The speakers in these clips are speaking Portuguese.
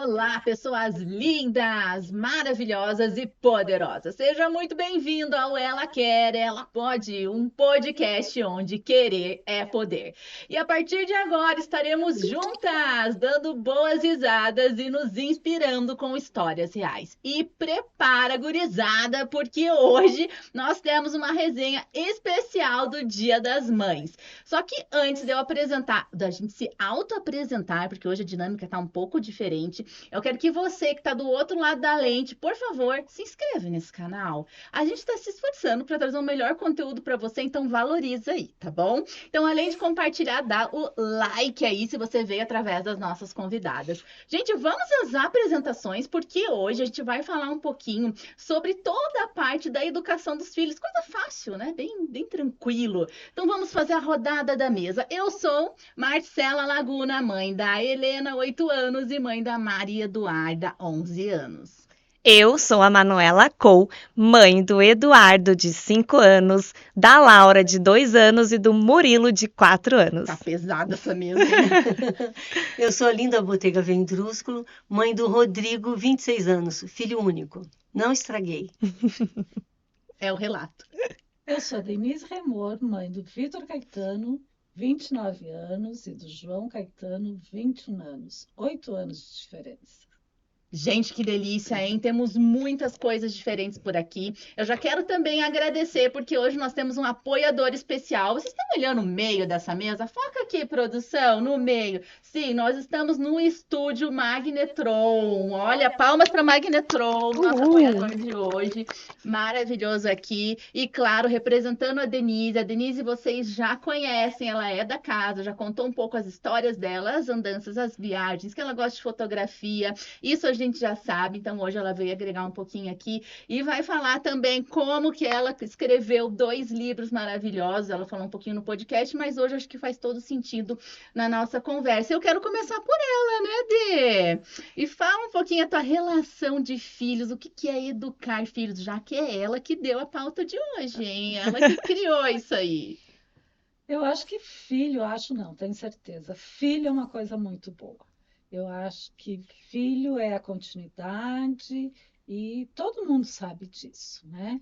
Olá, pessoas lindas, maravilhosas e poderosas. Seja muito bem-vindo ao Ela Quer, Ela Pode, um podcast onde querer é poder. E a partir de agora estaremos juntas, dando boas risadas e nos inspirando com histórias reais. E prepara, gurizada, porque hoje nós temos uma resenha especial do Dia das Mães. Só que antes de eu apresentar, da gente se auto-apresentar, porque hoje a dinâmica está um pouco diferente, eu quero que você que está do outro lado da lente, por favor, se inscreve nesse canal. A gente está se esforçando para trazer o melhor conteúdo para você, então valoriza aí, tá bom? Então, além de compartilhar, dá o like aí se você veio através das nossas convidadas. Gente, vamos às apresentações, porque hoje a gente vai falar um pouquinho sobre toda a parte da educação dos filhos. Coisa fácil, né? Bem tranquilo. Então, vamos fazer a rodada da mesa. Eu sou Marcela Laguna, mãe da Helena, 8 anos, e mãe da Maria Eduarda, 11 anos. Eu sou a Manuela Cole, mãe do Eduardo, de 5 anos, da Laura, de 2 anos e do Murilo, de 4 anos. Tá pesada essa mesa, hein? Eu sou a Linda Botega Vendrúsculo, mãe do Rodrigo, 26 anos, filho único. Não estraguei. É o relato. Eu sou a Denise Remor, mãe do Vitor Caetano, 29 anos, e do João Caetano, 21 anos. 8 anos de diferença. Gente, que delícia, hein? Temos muitas coisas diferentes por aqui. Eu já quero também agradecer, porque hoje nós temos um apoiador especial. Vocês estão olhando o meio dessa mesa? Foca aqui, produção, no meio. Sim, nós estamos no estúdio Magnetron. Olha, palmas para Magnetron, nosso apoiador de hoje. Maravilhoso aqui. E, claro, representando a Denise. A Denise vocês já conhecem, ela é da casa, já contou um pouco as histórias dela, as andanças, as viagens, que ela gosta de fotografia. Isso a gente já sabe, então hoje ela veio agregar um pouquinho aqui e vai falar também como que ela escreveu 2 livros maravilhosos. Ela falou um pouquinho no podcast, mas hoje acho que faz todo sentido na nossa conversa. Eu quero começar por ela, né, Dê? E fala um pouquinho a tua relação de filhos, o que que é educar filhos, já que é ela que deu a pauta de hoje, hein? Ela que criou isso aí. Eu acho que filho, acho não, tenho certeza. Filho é uma coisa muito boa. Eu acho que filho é a continuidade e todo mundo sabe disso, né?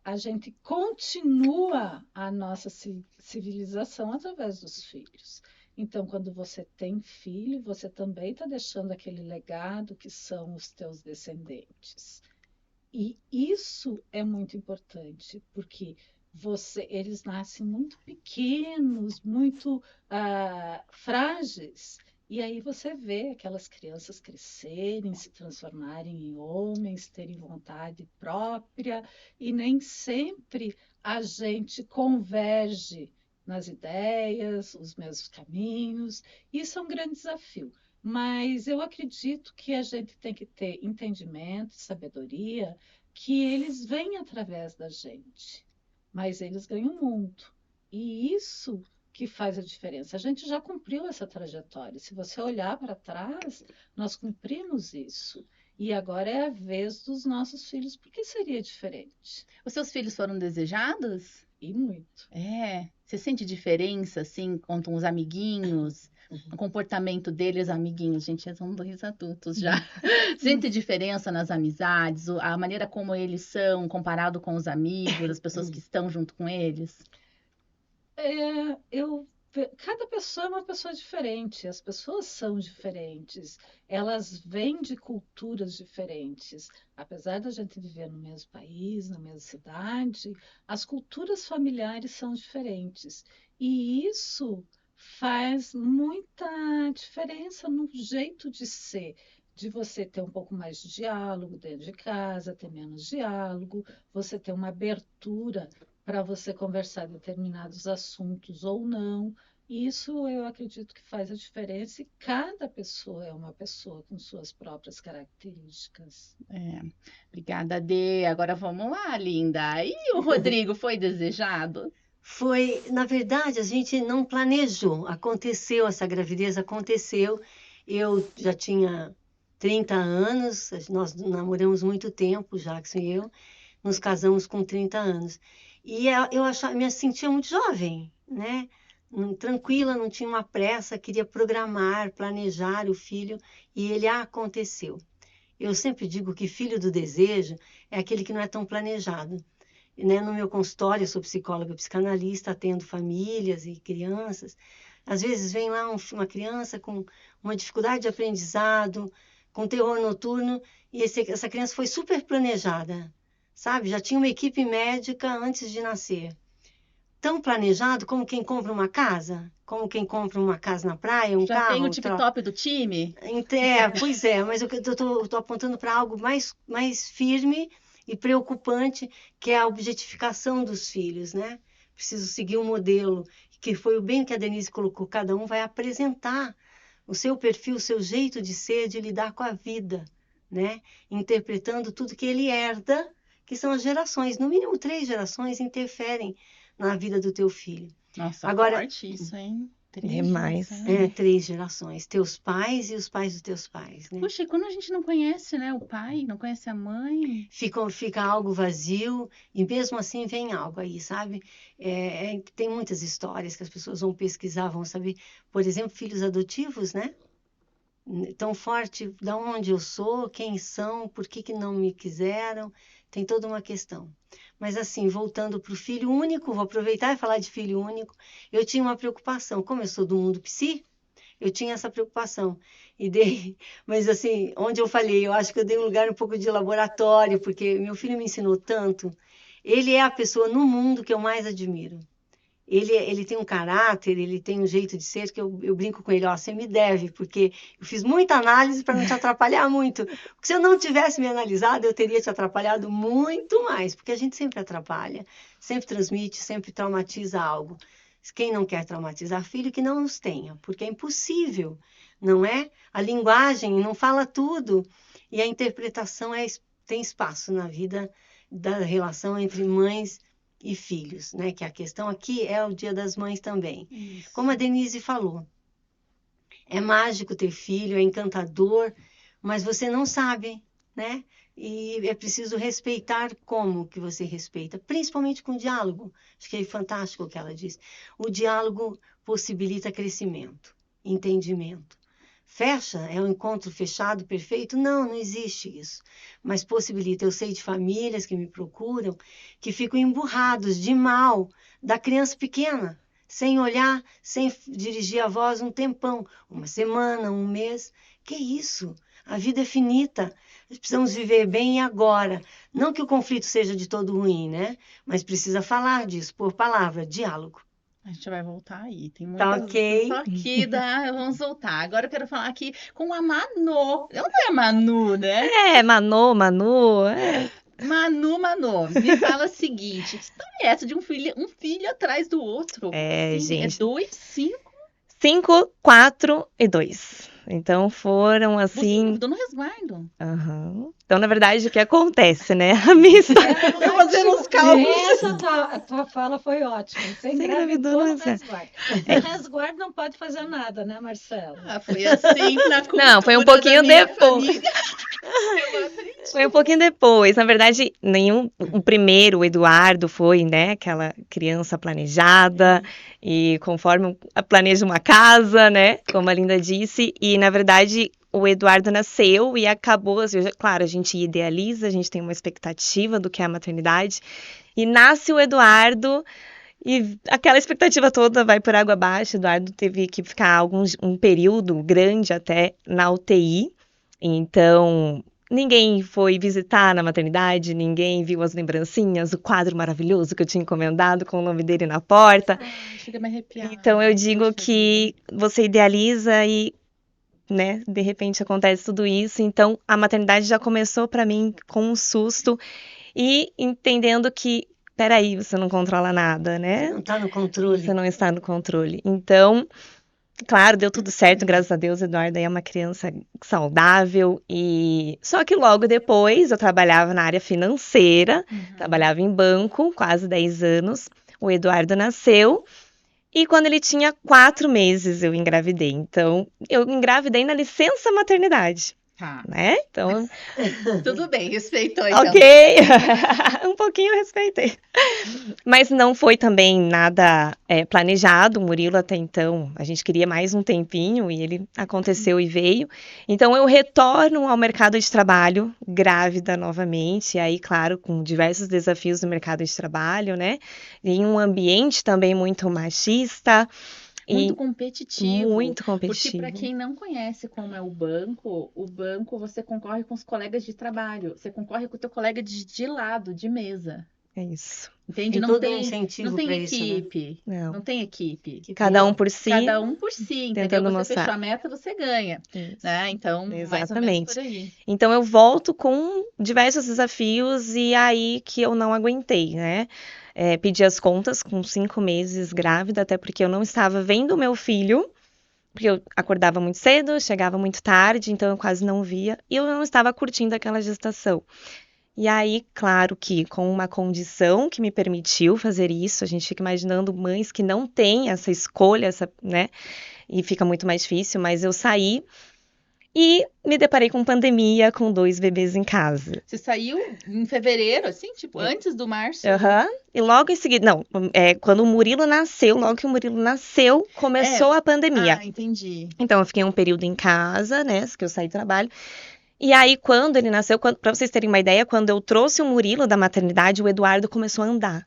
A gente continua a nossa civilização através dos filhos. Então, quando você tem filho, você também está deixando aquele legado que são os teus descendentes. E isso é muito importante, porque eles nascem muito pequenos, muito frágeis. E aí você vê aquelas crianças crescerem, se transformarem em homens, terem vontade própria, e nem sempre a gente converge nas ideias, os mesmos caminhos. Isso é um grande desafio. Mas eu acredito que a gente tem que ter entendimento, sabedoria, que eles vêm através da gente, mas eles ganham o mundo. E isso que faz a diferença. A gente já cumpriu essa trajetória. Se você olhar para trás, nós cumprimos isso. E agora é a vez dos nossos filhos, porque seria diferente. Os seus filhos foram desejados? E muito. Você sente diferença, assim, com os amiguinhos, o comportamento deles, amiguinhos? Gente, já são 2 adultos já. Sente diferença nas amizades, a maneira como eles são comparado com os amigos, as pessoas que estão junto com eles? Cada pessoa é uma pessoa diferente, as pessoas são diferentes, elas vêm de culturas diferentes. Apesar da gente viver no mesmo país, na mesma cidade, as culturas familiares são diferentes. E isso faz muita diferença no jeito de ser, de você ter um pouco mais de diálogo dentro de casa, ter menos diálogo, você ter uma abertura para você conversar determinados assuntos ou não. Isso eu acredito que faz a diferença e cada pessoa é uma pessoa com suas próprias características. Obrigada, Dê. Agora vamos lá, linda. E o Rodrigo foi desejado? Foi, na verdade, a gente não planejou. Aconteceu, essa gravidez aconteceu. Eu já tinha 30 anos, nós namoramos muito tempo, Jackson e eu, nos casamos com 30 anos. E eu me sentia muito jovem, né? tranquila, não tinha uma pressa, queria programar, planejar o filho, e ele aconteceu. Eu sempre digo que filho do desejo é aquele que não é tão planejado. Né? No meu consultório, eu sou psicóloga psicanalista, atendo famílias e crianças. Às vezes vem lá uma criança com uma dificuldade de aprendizado, com terror noturno, e essa criança foi super planejada, sabe? Já tinha uma equipe médica antes de nascer. Tão planejado como quem compra uma casa, na praia, um Já carro. tem o tip top do time? Pois é, mas eu estou apontando para algo mais firme e preocupante, que é a objetificação dos filhos, né? Preciso seguir um modelo, que foi o bem que a Denise colocou, cada um vai apresentar o seu perfil, o seu jeito de ser, de lidar com a vida, né? Interpretando tudo que ele herda, que são as gerações, no mínimo 3 gerações interferem na vida do teu filho. Nossa, Agora, forte isso, hein? Demais. 3 gerações, teus pais e os pais dos teus pais, né? Puxa, e quando a gente não conhece, né, o pai, não conhece a mãe? Fica algo vazio e mesmo assim vem algo aí, sabe? Tem muitas histórias que as pessoas vão pesquisar, vão saber. Por exemplo, filhos adotivos, né? Tão forte, de onde eu sou, quem são, por que não me quiseram, tem toda uma questão. Mas assim, voltando para o filho único, vou aproveitar e falar de filho único, eu tinha uma preocupação, como eu sou do mundo psi, eu tinha essa preocupação. Mas assim, onde eu falei, eu acho que eu dei um lugar um pouco de laboratório, porque meu filho me ensinou tanto. Ele é a pessoa no mundo que eu mais admiro. Ele tem um caráter, ele tem um jeito de ser que eu brinco com ele, você me deve, porque eu fiz muita análise para não te atrapalhar muito. Porque se eu não tivesse me analisado, eu teria te atrapalhado muito mais, porque a gente sempre atrapalha, sempre transmite, sempre traumatiza algo. Quem não quer traumatizar filho, que não os tenha, porque é impossível, não é? A linguagem não fala tudo, e a interpretação tem espaço na vida da relação entre mães e filhos, né? Que a questão aqui é o Dia das Mães também. Isso. Como a Denise falou, é mágico ter filho, é encantador, mas você não sabe, né? E é preciso respeitar como que você respeita, principalmente com o diálogo. Acho que é fantástico o que ela disse. O diálogo possibilita crescimento, entendimento. Fecha? É um encontro fechado, perfeito? Não existe isso. Mas possibilita. Eu sei de famílias que me procuram que ficam emburrados de mal da criança pequena, sem olhar, sem dirigir a voz um tempão, uma semana, um mês. Que isso? A vida é finita. Precisamos viver bem e agora. Não que o conflito seja de todo ruim, né? Mas precisa falar disso, por palavra, diálogo. A gente vai voltar aí. Tem Tá muitas ok. só aqui, vamos voltar. Agora eu quero falar aqui com a Manu. Não é Manu, né? Manu. Manu, me fala o seguinte: que história é essa de um filho atrás do outro? Gente. É 2, 5. 5, 4 e 2. Então foram Você assim. engravidou no resguardo. Aham. Então, na verdade, o que acontece, né? A minha história. Eu fazendo os cálculos. Essa tua fala foi ótima. Você engravidou no resguardo. O resguardo não pode fazer nada, né, Marcela? Foi assim na cultura. Não, foi um pouquinho da minha depois. família. Foi um pouquinho depois. Na verdade, o primeiro, o Eduardo, foi, né, aquela criança planejada, e conforme planeja uma casa, né, como a Linda disse, e na verdade o Eduardo nasceu e acabou, assim, claro, a gente idealiza, a gente tem uma expectativa do que é a maternidade, e nasce o Eduardo, e aquela expectativa toda vai por água abaixo. O Eduardo teve que ficar um período grande até na UTI, então ninguém foi visitar na maternidade, ninguém viu as lembrancinhas, o quadro maravilhoso que eu tinha encomendado com o nome dele na porta. Chega a me arrepiar. Então eu digo que você idealiza e, né, de repente acontece tudo isso. Então a maternidade já começou para mim com um susto e entendendo que, peraí, você não controla nada, né? Você não está no controle. Você não está no controle. Então, claro, deu tudo certo, graças a Deus. Eduardo é uma criança saudável, e só que logo depois eu trabalhava na área financeira, trabalhava em banco, quase 10 anos. O Eduardo nasceu e quando ele tinha 4 meses eu engravidei. Então, eu engravidei na licença maternidade. Tá. né? Então, Tudo bem, respeitou então. ok, um pouquinho eu respeitei. Mas não foi também nada planejado. O Murilo até então, a gente queria mais um tempinho e ele aconteceu e veio. Então eu retorno ao mercado de trabalho, grávida novamente, e aí, claro, com diversos desafios do mercado de trabalho, né? Em um ambiente também muito machista. Muito competitivo. Muito Porque competitivo. para quem não conhece como é o banco você concorre com os colegas de trabalho, você concorre com o teu colega de lado, de mesa. É isso. Entende? Tem Não todo um tem, incentivo não tem para isso, né? equipe. Não. Não tem equipe. Cada um por si. Cada um por si, entendeu? Tentando Você mostrar. fechou a meta, você ganha. Isso. Né? Então, mais ou menos Exatamente. por aí. Então eu volto com diversos desafios e aí que eu não aguentei, né? Pedi as contas com 5 meses grávida, até porque eu não estava vendo o meu filho, porque eu acordava muito cedo, chegava muito tarde, então eu quase não via, e eu não estava curtindo aquela gestação. E aí, claro que com uma condição que me permitiu fazer isso, a gente fica imaginando mães que não têm essa escolha, né? E fica muito mais difícil, mas eu saí e me deparei com pandemia, com 2 bebês em casa. Você saiu em fevereiro, assim, tipo, antes do março? Aham. E logo em seguida, não, quando o Murilo nasceu, logo que o Murilo nasceu, começou a pandemia. Ah, entendi. Então eu fiquei um período em casa, né, que eu saí do trabalho. E aí, quando ele nasceu, pra vocês terem uma ideia, quando eu trouxe o Murilo da maternidade, o Eduardo começou a andar.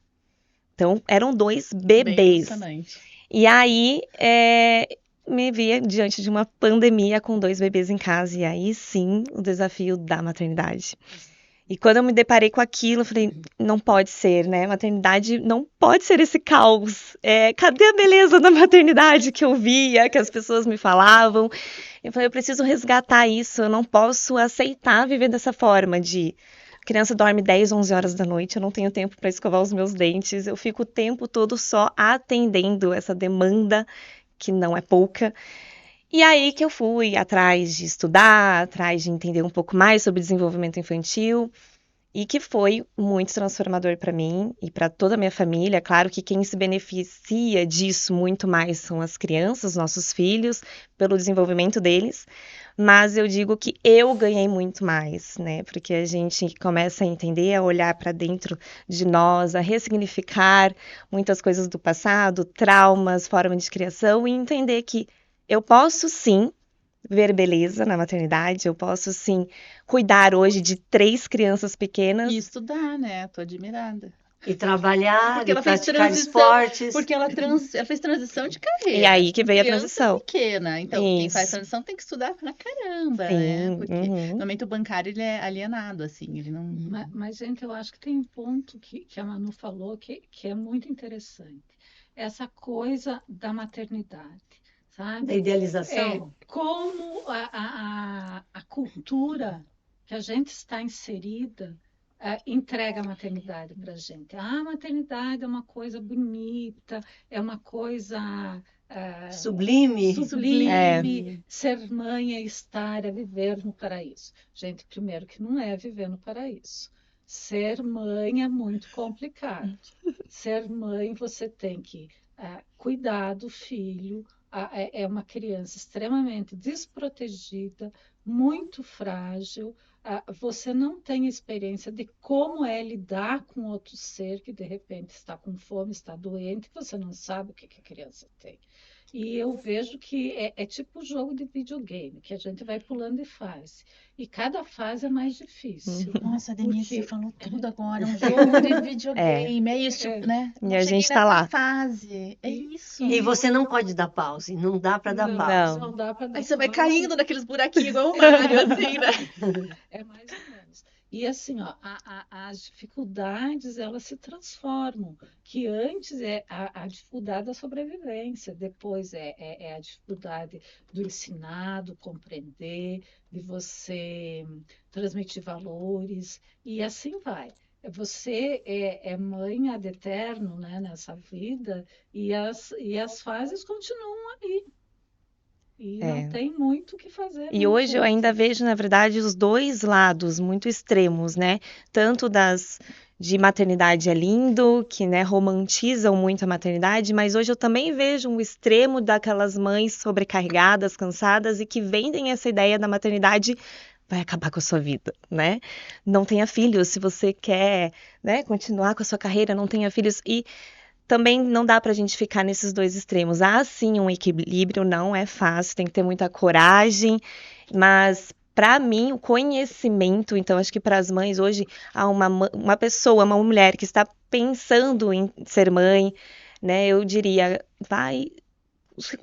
Então, eram 2 Bem bebês. emocionante. E aí, me via diante de uma pandemia com 2 bebês em casa. E aí, sim, o desafio da maternidade. E quando eu me deparei com aquilo, eu falei, não pode ser, né? Maternidade não pode ser esse caos. Cadê a beleza da maternidade que eu via, que as pessoas me falavam? Eu falei, eu preciso resgatar isso, eu não posso aceitar viver dessa forma de... A criança dorme 10, 11 horas da noite, eu não tenho tempo para escovar os meus dentes, eu fico o tempo todo só atendendo essa demanda, que não é pouca. E aí que eu fui atrás de estudar, atrás de entender um pouco mais sobre desenvolvimento infantil, e que foi muito transformador para mim e para toda a minha família. Claro que quem se beneficia disso muito mais são as crianças, nossos filhos, pelo desenvolvimento deles, mas eu digo que eu ganhei muito mais, né? Porque a gente começa a entender, a olhar para dentro de nós, a ressignificar muitas coisas do passado, traumas, forma de criação, e entender que eu posso sim ver beleza na maternidade, eu posso sim cuidar hoje de 3 crianças pequenas. E estudar, né? Tô admirada. E trabalhar, Porque e ela fez praticar transição, esportes. porque ela fez transição de carreira. E aí que veio a Criança transição. pequena. Então, quem faz Isso. transição tem que estudar pra caramba, Sim, né? Porque uhum. normalmente o bancário ele é alienado, assim, ele não. Mas, gente, eu acho que tem um ponto que a Manu falou que é muito interessante. Essa coisa da maternidade, sabe? Da idealização. Como a cultura que a gente está inserida entrega a maternidade para a gente. A maternidade é uma coisa bonita, é uma coisa Sublime. sublime. Ser mãe é estar, é viver no paraíso. Gente, primeiro que não é viver no paraíso. Ser mãe é muito complicado. Ser mãe, você tem que cuidar do filho. É uma criança extremamente desprotegida, muito frágil. Você não tem experiência de como é lidar com outro ser que de repente está com fome, está doente, você não sabe o que a criança tem. E eu vejo que é tipo jogo de videogame, que a gente vai pulando de fase. E cada fase é mais difícil. Nossa, Denise, Porque- falou tudo agora. Um jogo de videogame. É isso, né? E Não a cheguei gente tá nessa lá. fase. É isso. E você não pode dar pause, não dá para dar Não, pause. não dá para dar Aí você vai pause. caindo naqueles buraquinhos igual o Mário, assim, né? É mais ou menos. E assim, ó, as dificuldades elas se transformam. Que antes é a dificuldade da sobrevivência, depois é a dificuldade do ensinar, do compreender, de você transmitir valores, e assim vai. Você é mãe ad eterno, né, nessa vida, e as fases continuam aí. E não tem muito o que fazer. E não, hoje eu gente. ainda vejo, na verdade, os 2 lados muito extremos, né? Tanto de maternidade é lindo, que, né, romantizam muito a maternidade, mas hoje eu também vejo um extremo daquelas mães sobrecarregadas, cansadas e que vendem essa ideia da maternidade vai acabar com a sua vida, né? Não tenha filhos, se você quer, né, continuar com a sua carreira, não tenha filhos. E também não dá pra gente ficar nesses dois extremos. Há sim um equilíbrio, não é fácil, tem que ter muita coragem, mas para mim o conhecimento, então acho que para as mães hoje há uma pessoa, uma mulher que está pensando em ser mãe, né? Eu diria, vai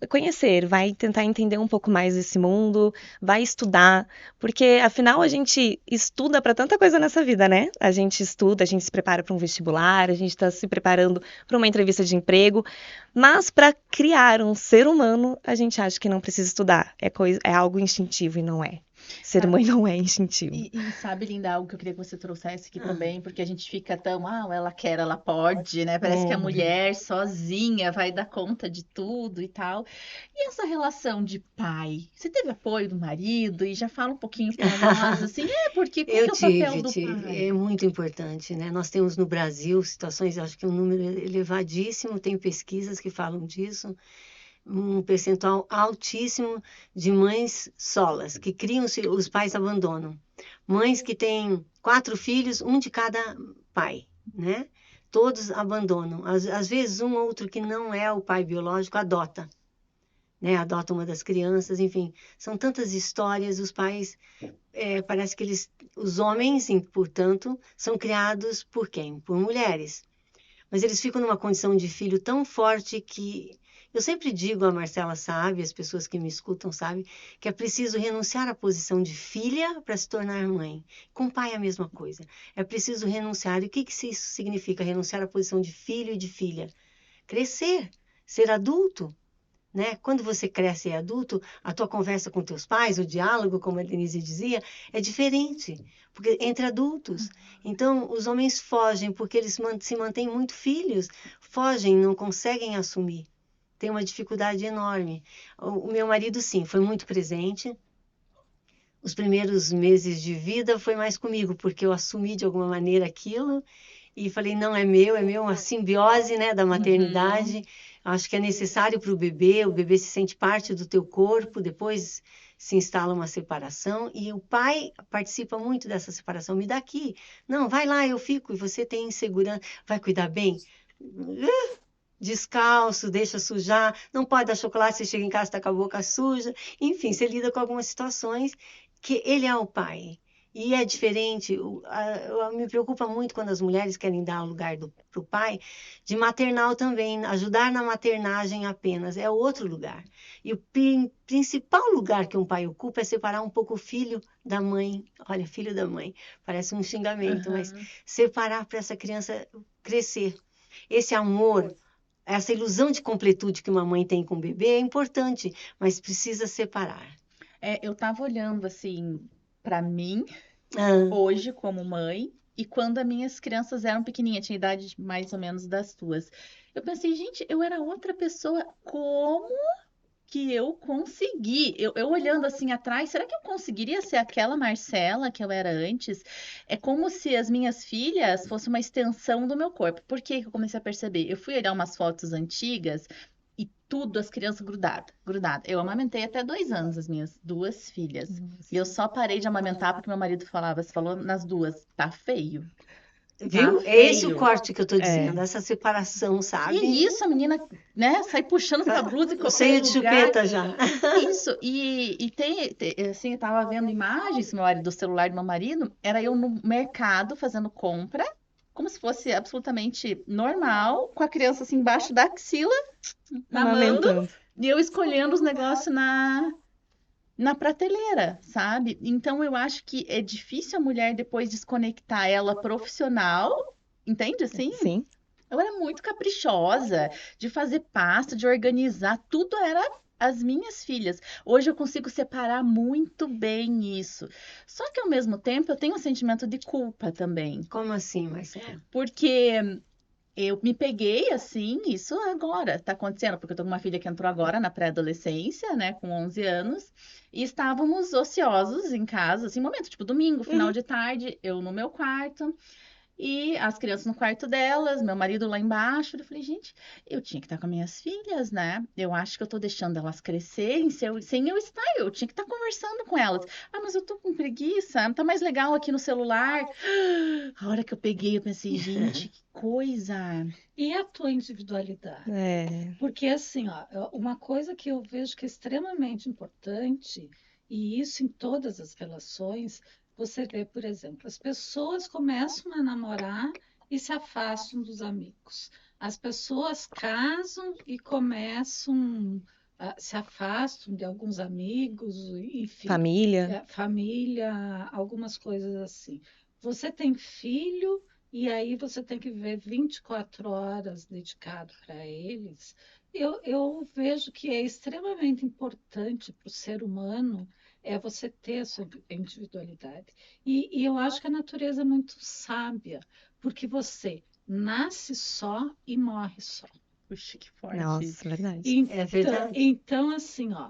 conhecer, vai tentar entender um pouco mais desse mundo, vai estudar, porque afinal a gente estuda para tanta coisa nessa vida, né? A gente estuda, a gente se prepara para um vestibular, a gente está se preparando para uma entrevista de emprego, mas para criar um ser humano, a gente acha que não precisa estudar, é algo instintivo e não é. Ser mãe não é instintivo. E sabe, Linda, algo que eu queria que você trouxesse aqui também, porque a gente fica tão, ela quer, ela pode, né? Parece que a mulher sozinha vai dar conta de tudo e tal. E essa relação de pai? Você teve apoio do marido? E já fala um pouquinho para nós, assim, porque qual que é o papel do pai? É muito importante, né? Nós temos no Brasil situações, acho que um número elevadíssimo, tem pesquisas que falam disso, um percentual altíssimo de mães solas, que criam, os pais abandonam. Mães que têm 4 filhos, um de cada pai, né? Todos abandonam. Às vezes, um ou outro que não é o pai biológico adota, né? Adota uma das crianças, enfim. São tantas histórias, os pais, parece que os homens, portanto, são criados por quem? Por mulheres. Mas eles ficam numa condição de filho tão forte que eu sempre digo, a Marcela sabe, as pessoas que me escutam sabem, que é preciso renunciar à posição de filha para se tornar mãe. Com o pai é a mesma coisa. É preciso renunciar. E o que isso significa? Renunciar à posição de filho e de filha. Crescer, ser adulto. Né? Quando você cresce e é adulto, a tua conversa com teus pais, o diálogo, como a Denise dizia, é diferente, porque entre adultos. Então, os homens fogem porque eles se mantêm muito filhos, fogem, não conseguem assumir. Tem uma dificuldade enorme. O meu marido, sim, foi muito presente. Os primeiros meses de vida foi mais comigo, porque eu assumi de alguma maneira aquilo e falei, não, é meu, uma simbiose, né, da maternidade. Acho que é necessário para o bebê se sente parte do teu corpo, depois se instala uma separação e o pai participa muito dessa separação. Me dá aqui. Não, vai lá, eu fico. E você tem insegurança. Vai cuidar bem? Descalço, deixa sujar, não pode dar chocolate, você chega em casa, está com a boca suja. Enfim, você lida com algumas situações que ele é o pai. E é diferente, me preocupa muito quando as mulheres querem dar o lugar para o pai, de maternal também, ajudar na maternagem apenas, é outro lugar. E o principal lugar que um pai ocupa é separar um pouco o filho da mãe. Olha, filho da mãe, parece um xingamento, mas separar para essa criança crescer. Esse amor, essa ilusão de completude que uma mãe tem com o bebê é importante, mas precisa separar. Eu estava olhando assim para mim hoje como mãe e quando as minhas crianças eram pequenininhas, tinha idade mais ou menos das tuas. Eu pensei, gente, eu era outra pessoa, como que eu consegui? Eu olhando assim atrás, será que eu conseguiria ser aquela Marcela que eu era antes? É como se as minhas filhas fossem uma extensão do meu corpo. Por que eu comecei a perceber? Eu fui olhar umas fotos antigas e tudo, as crianças grudadas. Eu amamentei até 2 anos as minhas 2 filhas. E eu só parei de amamentar porque meu marido falava, você falou nas 2, tá feio. Viu? É esse o corte que eu tô dizendo, essa separação, sabe? E isso, a menina, né, sai puxando essa blusa e qualquer cheia de chupeta já. Isso, e tem, assim, eu tava vendo imagens, meu marido, do celular do meu marido, era eu no mercado fazendo compra, como se fosse absolutamente normal, com a criança assim embaixo da axila, mamando, e eu escolhendo os negócios na prateleira, sabe? Então eu acho que é difícil a mulher depois desconectar ela profissional, entende assim? Sim. Eu era muito caprichosa de fazer pasta, de organizar, tudo era as minhas filhas. Hoje eu consigo separar muito bem isso. Só que ao mesmo tempo eu tenho um sentimento de culpa também. Como assim, Marcela? Porque eu me peguei assim, isso agora tá acontecendo, porque eu tô com uma filha que entrou agora na pré-adolescência, né, com 11 anos, e estávamos ociosos em casa, assim, momento, tipo domingo, final de tarde, eu no meu quarto, e as crianças no quarto delas, meu marido lá embaixo. Eu falei, gente, eu tinha que estar com as minhas filhas, né? Eu acho que eu tô deixando elas crescerem sem eu estar, eu tinha que estar conversando com elas. Ah, mas eu tô com preguiça, tá mais legal aqui no celular. A hora que eu peguei, eu pensei, gente, que coisa. E a tua individualidade? É. Porque, assim, ó, uma coisa que eu vejo que é extremamente importante, e isso em todas as relações, você vê, por exemplo, as pessoas começam a namorar e se afastam dos amigos. As pessoas casam e começam, se afastam de alguns amigos, enfim, Família. família, algumas coisas assim. Você tem filho e aí você tem que ver 24 horas dedicado para eles. Eu vejo que é extremamente importante para o ser humano você ter a sua individualidade. E eu acho que a natureza é muito sábia, porque você nasce só e morre só. Puxa, que forte. Nossa, verdade. É verdade. Então, assim, ó,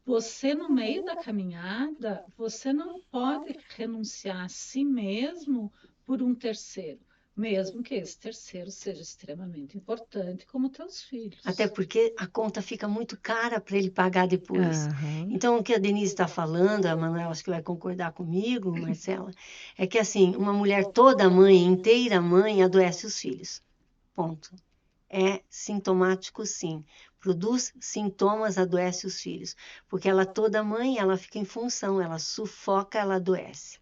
você no meio da caminhada, você não pode renunciar a si mesmo por um terceiro, mesmo que esse terceiro seja extremamente importante, como teus filhos. Até porque a conta fica muito cara para ele pagar depois. Aham. Então, o que a Denise está falando, a Manuela acho que vai concordar comigo, Marcela, é que assim, uma mulher toda mãe, inteira mãe, adoece os filhos. Ponto. É sintomático, sim. Produz sintomas, adoece os filhos. Porque ela toda mãe, ela fica em função, ela sufoca, ela adoece.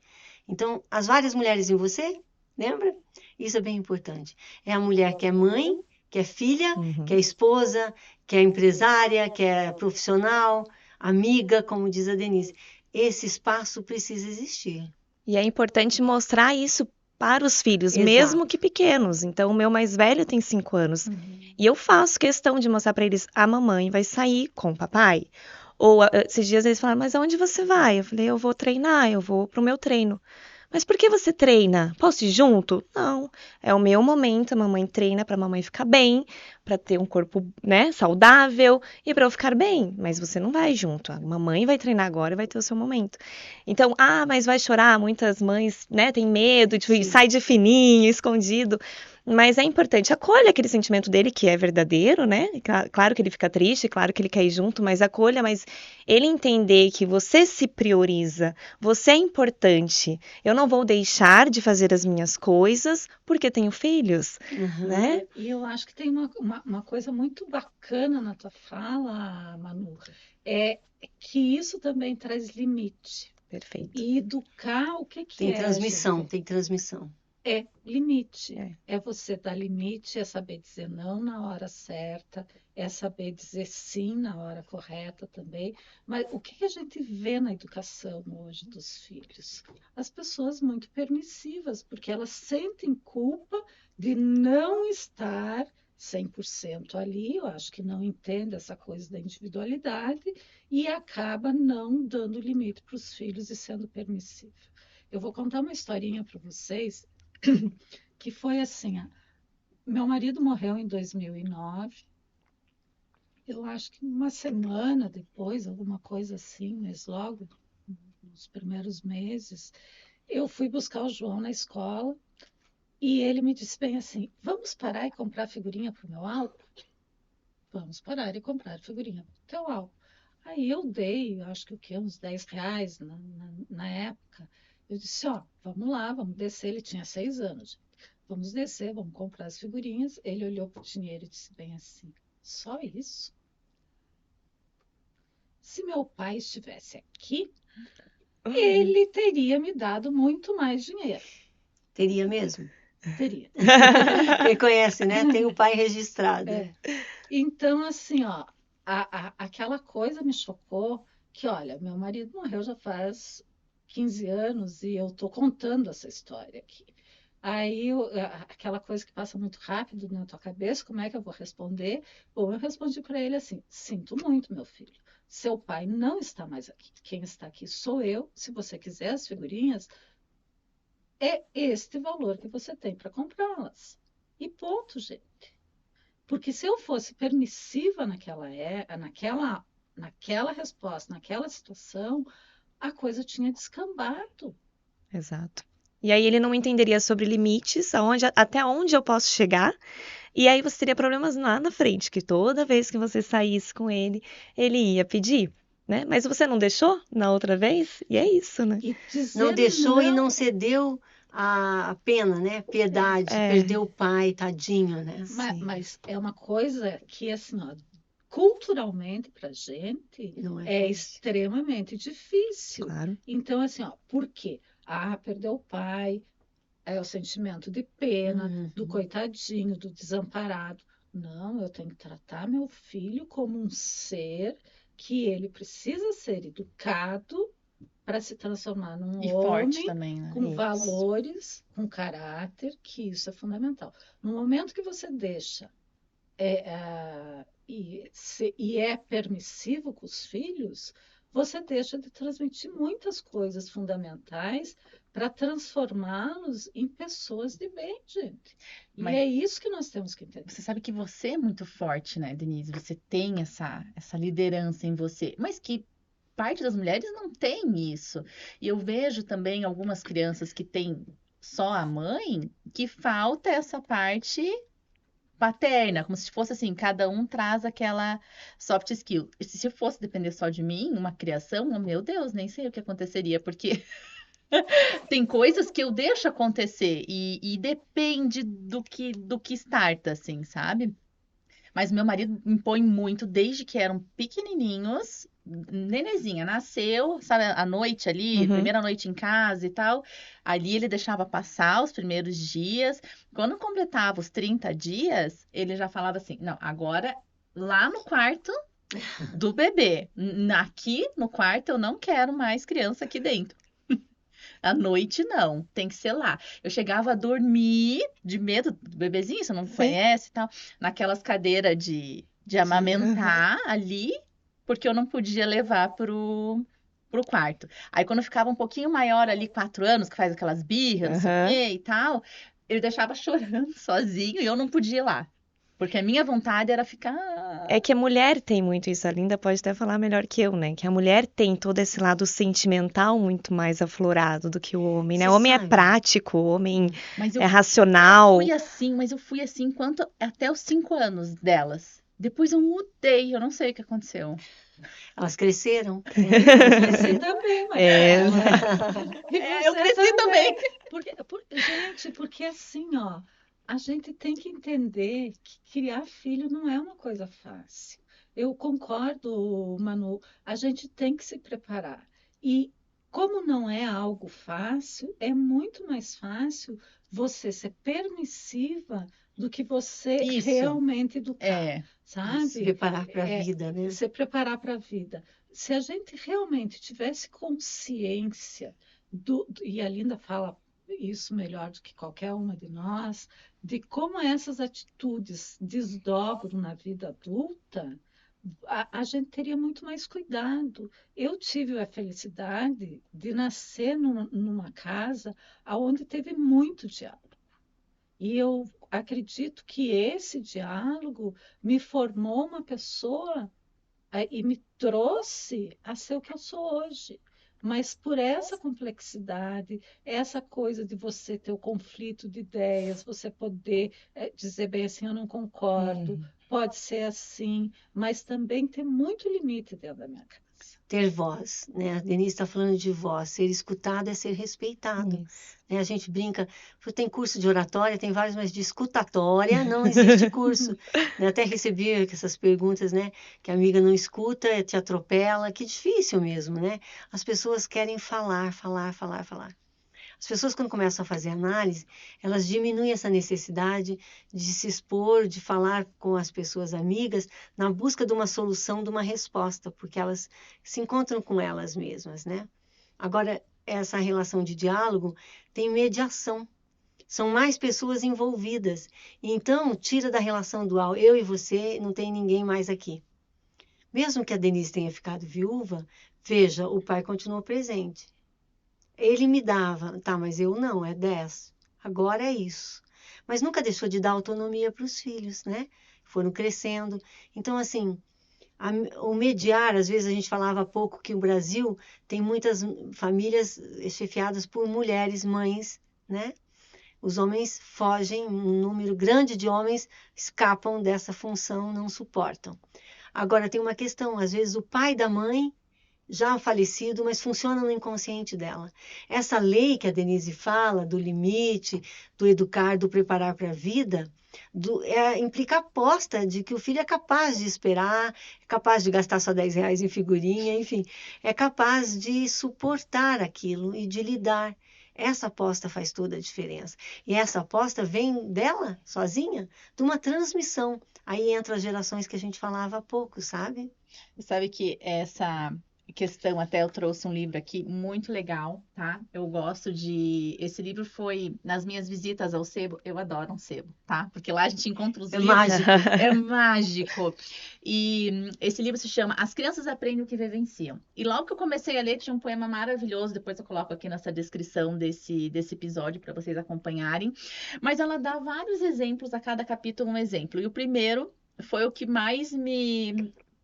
Então, as várias mulheres em você, lembra? Isso é bem importante. É a mulher que é mãe, que é filha, que é esposa, que é empresária, que é profissional, amiga, como diz a Denise. Esse espaço precisa existir. E é importante mostrar isso para os filhos, Exato. mesmo que pequenos. Então, o meu mais velho tem 5 anos. E eu faço questão de mostrar para eles: a mamãe vai sair com o papai. Ou esses dias eles falaram: mas aonde você vai? Eu falei: eu vou treinar, eu vou pro meu treino. Mas por que você treina? Posso ir junto? Não, é o meu momento, a mamãe treina para a mamãe ficar bem, para ter um corpo, né, saudável e para eu ficar bem. Mas você não vai junto, a mamãe vai treinar agora e vai ter o seu momento. Então, mas vai chorar, muitas mães, né, têm medo, Sim. sai de fininho, escondido. Mas é importante, acolha aquele sentimento dele que é verdadeiro, né? Claro que ele fica triste, claro que ele quer ir junto, mas acolha, mas ele entender que você se prioriza, você é importante. Eu não vou deixar de fazer as minhas coisas porque tenho filhos, né? E eu acho que tem uma coisa muito bacana na tua fala, Manu, é que isso também traz limite. Perfeito. E educar, o que Tem é? transmissão, gente? tem transmissão. É limite. É. É você dar limite, é saber dizer não na hora certa, é saber dizer sim na hora correta também. Mas o que a gente vê na educação hoje dos filhos? As pessoas muito permissivas, porque elas sentem culpa de não estar 100% ali, eu acho que não entende essa coisa da individualidade e acaba não dando limite para os filhos e sendo permissiva. Eu vou contar uma historinha para vocês que foi assim, meu marido morreu em 2009, eu acho que uma semana depois, alguma coisa assim, mas logo nos primeiros meses, eu fui buscar o João na escola e ele me disse bem assim, vamos parar e comprar figurinha para o meu álbum? Vamos parar e comprar figurinha para o teu álbum. Aí eu dei, acho que o quê? Uns R$ 10 na época. Eu disse, vamos lá, vamos descer. Ele tinha 6 anos. Vamos descer, vamos comprar as figurinhas. Ele olhou para o dinheiro e disse bem assim, só isso? Se meu pai estivesse aqui, ele teria me dado muito mais dinheiro. Teria mesmo? Teria. Quem conhece, né? Tem o pai registrado. Então, assim, aquela coisa me chocou que, olha, meu marido morreu já faz 15 anos e eu estou contando essa história aqui. Aí, aquela coisa que passa muito rápido na tua cabeça, como é que eu vou responder? Bom, eu respondi para ele assim, sinto muito, meu filho. Seu pai não está mais aqui. Quem está aqui sou eu. Se você quiser as figurinhas, é este valor que você tem para comprá-las. E ponto, gente. Porque se eu fosse permissiva naquela resposta, naquela situação, a coisa tinha descambado. Exato. E aí ele não entenderia sobre limites, até onde eu posso chegar. E aí você teria problemas lá na frente, que toda vez que você saísse com ele, ele ia pedir, né? Mas você não deixou na outra vez? E é isso, né? E Não dizer deixou e não, não cedeu a pena, né? Piedade, É. perdeu o pai, tadinho, né? mas é uma coisa que, assim, ó, culturalmente pra gente Não é é fácil. extremamente difícil. Claro. Então, assim, ó, por quê? Perdeu o pai, é o sentimento de pena, do coitadinho, do desamparado. Não, eu tenho que tratar meu filho como um ser que ele precisa ser educado para se transformar num E forte homem também, né? com Isso. valores, com caráter, que isso é fundamental. No momento que você deixa e é permissivo com os filhos, você deixa de transmitir muitas coisas fundamentais para transformá-los em pessoas de bem, gente. E Mas- é isso que nós temos que entender. Você sabe que você é muito forte, né, Denise? Você tem essa liderança em você, mas que parte das mulheres não tem isso. E eu vejo também algumas crianças que têm só a mãe, que falta essa parte paterna, como se fosse assim, cada um traz aquela soft skill. E se fosse depender só de mim, uma criação, oh, meu Deus, nem sei o que aconteceria, porque tem coisas que eu deixo acontecer e depende do que starta, assim, sabe? Mas meu marido impõe muito desde que eram pequenininhos. Nenezinha, nasceu, sabe, à noite ali, Uhum. primeira noite em casa e tal. Ali ele deixava passar os primeiros dias. Quando completava os 30 dias, ele já falava assim: não, agora lá no quarto do bebê. Aqui no quarto eu não quero mais criança aqui dentro. À noite, não, tem que ser lá. Eu chegava a dormir de medo do bebezinho, você não Sim. conhece e tal, naquelas cadeiras de amamentar ali, porque eu não podia levar pro quarto. Aí, quando eu ficava um pouquinho maior ali, 4 anos, que faz aquelas birras, não sei o Aham. quê e tal, ele deixava chorando sozinho e eu não podia ir lá. Porque a minha vontade era ficar. É que a mulher tem muito isso, a Linda pode até falar melhor que eu, né? Que a mulher tem todo esse lado sentimental muito mais aflorado do que o homem, né? O Você homem é sabe? prático, o homem Mas é racional. eu fui assim até os 5 anos delas. Depois eu mudei, eu não sei o que aconteceu. Elas cresceram. Você também, mas É. E Eu você cresci também. Gente, porque assim, ó, a gente tem que entender que criar filho não é uma coisa fácil. Eu concordo, Manu, a gente tem que se preparar. E como não é algo fácil, é muito mais fácil você ser permissiva do que você Isso. realmente educar, É. Se sabe? preparar para a vida, né? Se preparar para a vida. Se a gente realmente tivesse consciência e a Linda fala isso melhor do que qualquer uma de nós, de como essas atitudes desdobram na vida adulta, a gente teria muito mais cuidado. Eu tive a felicidade de nascer numa casa onde teve muito diálogo. E eu acredito que esse diálogo me formou uma pessoa e me trouxe a ser o que eu sou hoje. Mas por essa complexidade, essa coisa de você ter o conflito de ideias, você poder dizer bem assim, eu não concordo, pode ser assim, mas também tem muito limite dentro da minha casa. Ter voz, né? A Denise está falando de voz. Ser escutado é ser respeitado. Né? A gente brinca, tem curso de oratória, tem vários, mas de escutatória não existe curso. Né? Até recebi essas perguntas, né? Que a amiga não escuta, te atropela. Que difícil mesmo, né? As pessoas querem falar, falar, falar, falar. As pessoas, quando começam a fazer análise, elas diminuem essa necessidade de se expor, de falar com as pessoas amigas, na busca de uma solução, de uma resposta, porque elas se encontram com elas mesmas, né? Agora, essa relação de diálogo tem mediação. São mais pessoas envolvidas. Então, tira da relação dual, eu e você, não tem ninguém mais aqui. Mesmo que a Denise tenha ficado viúva, veja, o pai continuou presente. Ele me dava, tá, mas eu não, é 10. Agora é isso. Mas nunca deixou de dar autonomia para os filhos, né? Foram crescendo. Então, assim, o mediar, às vezes a gente falava há pouco que o Brasil tem muitas famílias chefiadas por mulheres, mães né? Os homens fogem, um número grande de homens escapam dessa função, não suportam. Agora tem uma questão, às vezes o pai da mãe já falecido, mas funciona no inconsciente dela. Essa lei que a Denise fala, do limite, do educar, do preparar para a vida, implica a aposta de que o filho é capaz de esperar, é capaz de gastar só R$10 em figurinha, enfim, é capaz de suportar aquilo e de lidar. Essa aposta faz toda a diferença. E essa aposta vem dela, sozinha, de uma transmissão. Aí entra as gerações que a gente falava há pouco, sabe? Sabe que essa questão, até eu trouxe um livro aqui muito legal, tá? Eu gosto de... Esse livro foi nas minhas visitas ao sebo. Eu adoro um sebo, tá? Porque lá a gente encontra os livros. Mágico. É mágico. E esse livro se chama As Crianças Aprendem o que Vivenciam. E logo que eu comecei a ler, tinha um poema maravilhoso. Depois eu coloco aqui nessa descrição desse episódio para vocês acompanharem. Mas ela dá vários exemplos, a cada capítulo um exemplo. E o primeiro foi o que mais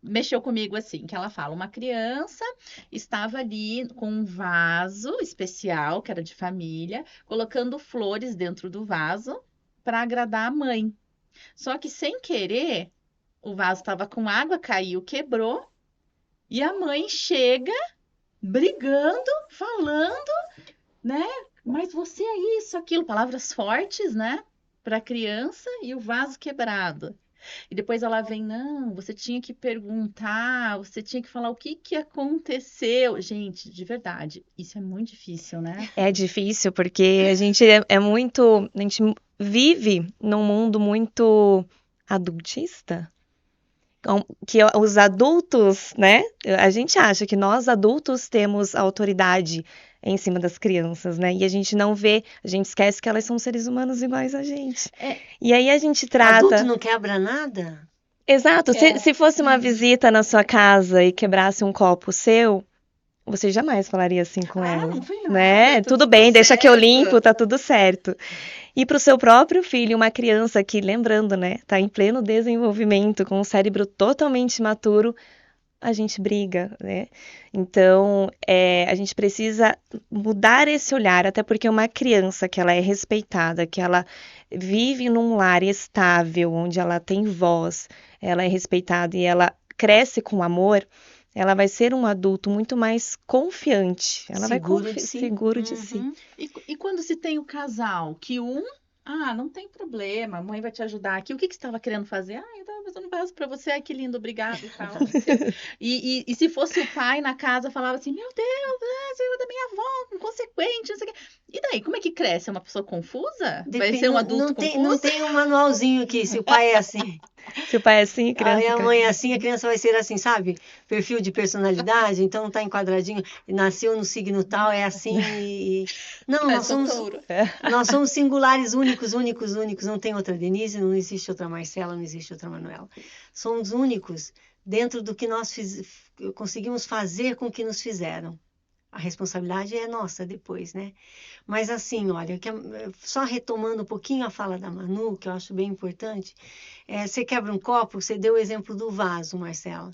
mexeu comigo, assim, que ela fala, uma criança estava ali com um vaso especial, que era de família, colocando flores dentro do vaso para agradar a mãe. Só que, sem querer, o vaso estava com água, caiu, quebrou, e a mãe chega brigando, falando, né? Mas você é isso, aquilo, palavras fortes, né? Para a criança e o vaso quebrado. E depois ela vem, não, você tinha que perguntar, você tinha que falar o que aconteceu. Gente, de verdade, isso é muito difícil, né? É difícil porque a gente a gente vive num mundo muito adultista, que os adultos, né? A gente acha que nós adultos temos autoridade em cima das crianças, né? E a gente não vê, a gente esquece que elas são seres humanos iguais a gente. E aí a gente trata... Adulto não quebra nada? Exato. Se fosse uma visita na sua casa e quebrasse um copo seu, você jamais falaria assim com ela, não foi nada, né? Tudo bem, deixa que eu limpo, tá tudo certo. E para o seu próprio filho, uma criança que, lembrando, né, tá em pleno desenvolvimento, com um cérebro totalmente maturo, a gente briga, né? Então, a gente precisa mudar esse olhar, até porque uma criança que ela é respeitada, que ela vive num lar estável, onde ela tem voz, ela é respeitada e ela cresce com amor, ela vai ser um adulto muito mais confiante. Ela seguro de si. E quando se tem o casal, que não tem problema, a mãe vai te ajudar aqui. O que você estava querendo fazer? Eu estava fazendo um vaso para você. Ai, que lindo, obrigado e tal. E se fosse o pai na casa, falava assim, meu Deus, você é da minha avó, inconsequente, não sei o quê. E daí, como é que cresce? É uma pessoa confusa? Vai ser um adulto confuso? Não tem um manualzinho aqui, se o pai é assim. Se o pai é assim, a criança... a mãe é assim, a criança vai ser assim, sabe? Perfil de personalidade, então tá enquadradinho, nasceu no signo tal, é assim Não, nós somos singulares, únicos, não tem outra Denise, não existe outra Marcela, não existe outra Manuela. Somos únicos dentro do que nós conseguimos fazer com o que nos fizeram. A responsabilidade é nossa depois, né? Mas assim, olha, só retomando um pouquinho a fala da Manu, que eu acho bem importante, você quebra um copo, você deu o exemplo do vaso, Marcela.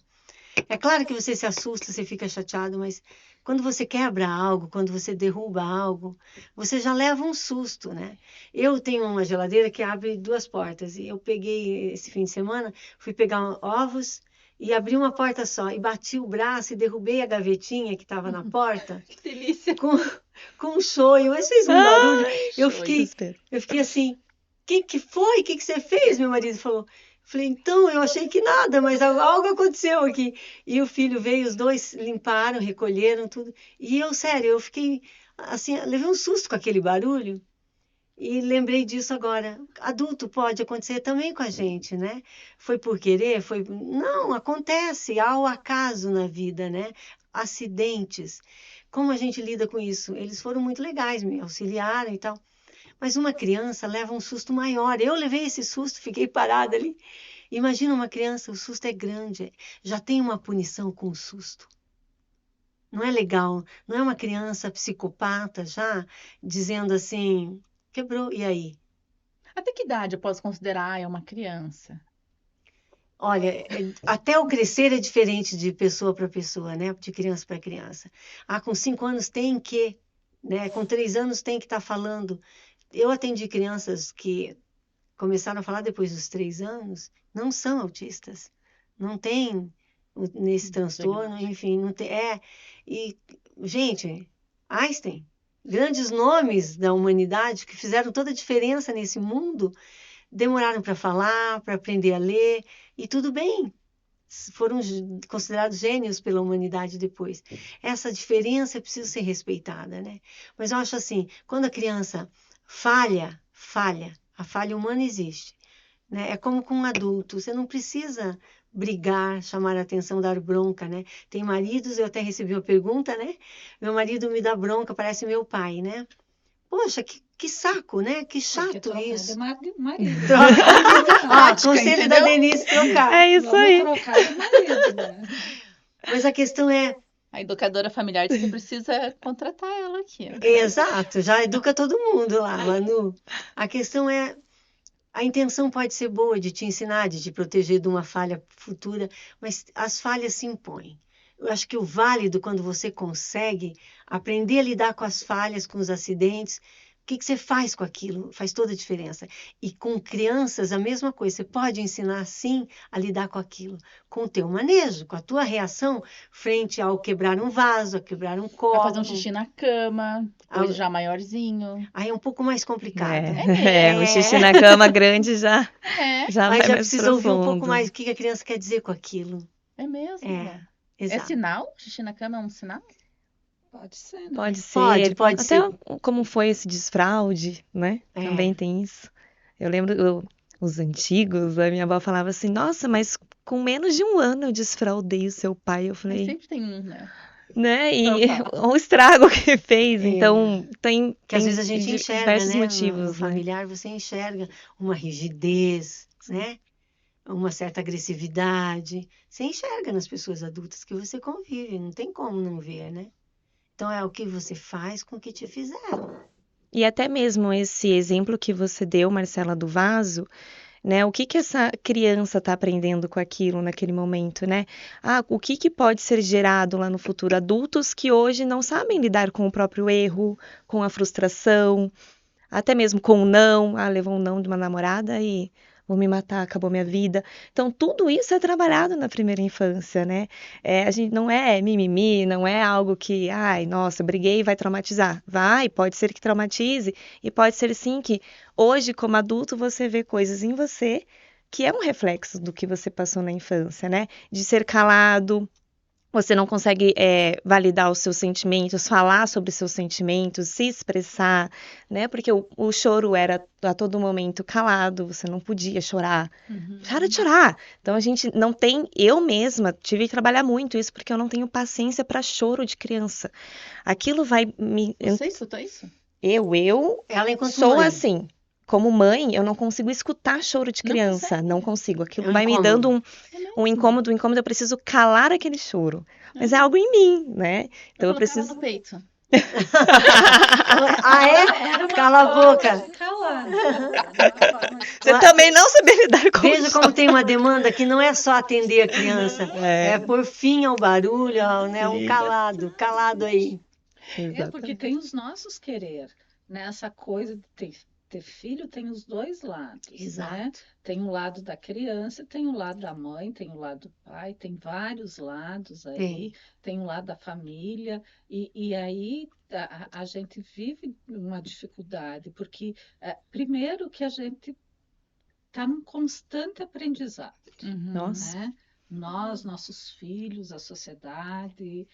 É claro que você se assusta, você fica chateado, mas quando você quebra algo, quando você derruba algo, você já leva um susto, né? Eu tenho uma geladeira que abre 2 portas, e eu peguei esse fim de semana, fui pegar ovos, e abri uma porta só, e bati o braço e derrubei a gavetinha que estava na porta. Que delícia! Com um shoyu. Mas fez um barulho. Eu fiquei assim, o que foi? O que você fez? Meu marido falou. Falei, então, eu achei que nada, mas algo aconteceu aqui. E o filho veio, os dois limparam, recolheram tudo. E eu fiquei assim, levei um susto com aquele barulho. E lembrei disso agora. Adulto pode acontecer também com a gente, né? Foi por querer? Não, acontece. Há o acaso na vida, né? Acidentes. Como a gente lida com isso? Eles foram muito legais, me auxiliaram e tal. Mas uma criança leva um susto maior. Eu levei esse susto, fiquei parada ali. Imagina uma criança, o susto é grande. Já tem uma punição com o susto. Não é legal. Não é uma criança psicopata já dizendo assim... Quebrou, e aí? Até que idade eu posso considerar uma criança? Olha, até o crescer é diferente de pessoa para pessoa, né? De criança para criança. Com 5 anos tem que, né? Com 3 anos tem que estar falando Eu atendi crianças que começaram a falar depois dos 3 anos, não são autistas, não tem nesse transtorno, enfim, não tem, e, gente, Einstein, grandes nomes da humanidade que fizeram toda a diferença nesse mundo, demoraram para falar, para aprender a ler, e tudo bem, foram considerados gênios pela humanidade depois. Essa diferença precisa ser respeitada, né? Mas eu acho assim, quando a criança falha, a falha humana existe, né? É como com um adulto, você não precisa brigar, chamar a atenção, dar bronca, né? Tem maridos, eu até recebi uma pergunta, né? Meu marido me dá bronca, parece meu pai, né? Poxa, que saco, né? Que chato isso. Marido. Conselho da Denise trocar. É isso aí. Vamos trocar de marido, né? Mas a questão é... A educadora familiar, você precisa contratar ela aqui. Exato, já educa todo mundo lá, Manu. A questão é... A intenção pode ser boa de te ensinar, de te proteger de uma falha futura, mas as falhas se impõem. Eu acho que o válido, quando você consegue aprender a lidar com as falhas, com os acidentes, o que você faz com aquilo? Faz toda a diferença. E com crianças, a mesma coisa. Você pode ensinar, sim, a lidar com aquilo. Com o teu manejo, com a tua reação frente ao quebrar um vaso, a quebrar um copo. A fazer um xixi na cama, depois já maiorzinho. Aí é um pouco mais complicado. O xixi na cama grande já Aí vai já mais precisa ouvir um pouco profundo. mais o que a criança quer dizer com aquilo. É mesmo? É, É exato. sinal? Xixi na cama é um sinal? Pode ser, né? Pode ser. Pode Até ser. como foi esse desfraude, né? É. Também tem isso. Eu lembro os antigos, a minha avó falava assim, nossa, mas com menos de 1 ano eu desfraudei o seu pai. Eu Mas falei, sempre tem um, né? né? E Então, o estrago que fez. É. Então, tem Que às vezes a gente enxerga, diversos né? motivos, No né? familiar você enxerga uma rigidez, né? Uma certa agressividade. Você enxerga nas pessoas adultas que você convive, não tem como não ver, né? Então é o que você faz com o que te fizeram. E até mesmo esse exemplo que você deu, Marcela, do vaso, né? O que essa criança está aprendendo com aquilo naquele momento, né? O que pode ser gerado lá no futuro? Adultos que hoje não sabem lidar com o próprio erro, com a frustração, até mesmo com o não. Levou um não de uma namorada e vou me matar, acabou minha vida. Então, tudo isso é trabalhado na primeira infância, né? A gente não é mimimi, não é algo que, ai, nossa, briguei e vai traumatizar. Vai, pode ser que traumatize, e pode ser sim que hoje, como adulto, você vê coisas em você que é um reflexo do que você passou na infância, né? De ser calado, você não consegue validar os seus sentimentos, falar sobre seus sentimentos, se expressar, né? Porque o choro era a todo momento calado, você não podia chorar. Para de chorar! Então a gente não tem, eu mesma tive que trabalhar muito isso, porque eu não tenho paciência para choro de criança. Aquilo vai me... Você escutou isso? Ela enquanto sou mãe. assim. Como mãe, eu não consigo escutar choro de Não criança. consegue? Não consigo. Aquilo É um vai me incômodo. dando um incômodo, eu preciso calar aquele choro. Mas é algo em mim, né? Então eu colocava preciso. no peito. É? Cala a boca. Você também não saber lidar com Veja o como choro. tem uma demanda que não é só atender a criança, é pôr fim ao barulho, né? Um calado aí. Porque tem os nossos querer, né? Essa coisa de ter filho tem os dois lados, Exato. né? Tem o lado da criança, tem o lado da mãe, tem o lado do pai, tem vários lados aí, tem o lado da família, e aí a gente vive uma dificuldade, porque primeiro que a gente está num constante aprendizado, Nossa. né? Nós, nossos filhos, a sociedade,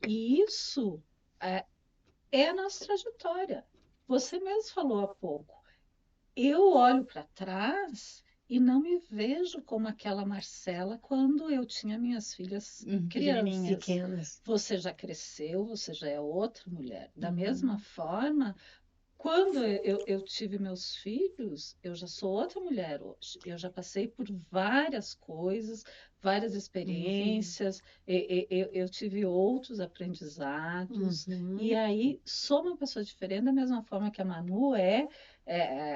e isso é a nossa trajetória. Você mesmo falou há pouco. Eu olho para trás e não me vejo como aquela Marcela quando eu tinha minhas filhas crianças. Pequenas. Você já cresceu, você já é outra mulher. Da mesma forma, quando eu tive meus filhos, eu já sou outra mulher hoje. Eu já passei por várias coisas, várias experiências, eu tive outros aprendizados, e aí sou uma pessoa diferente, da mesma forma que a Manu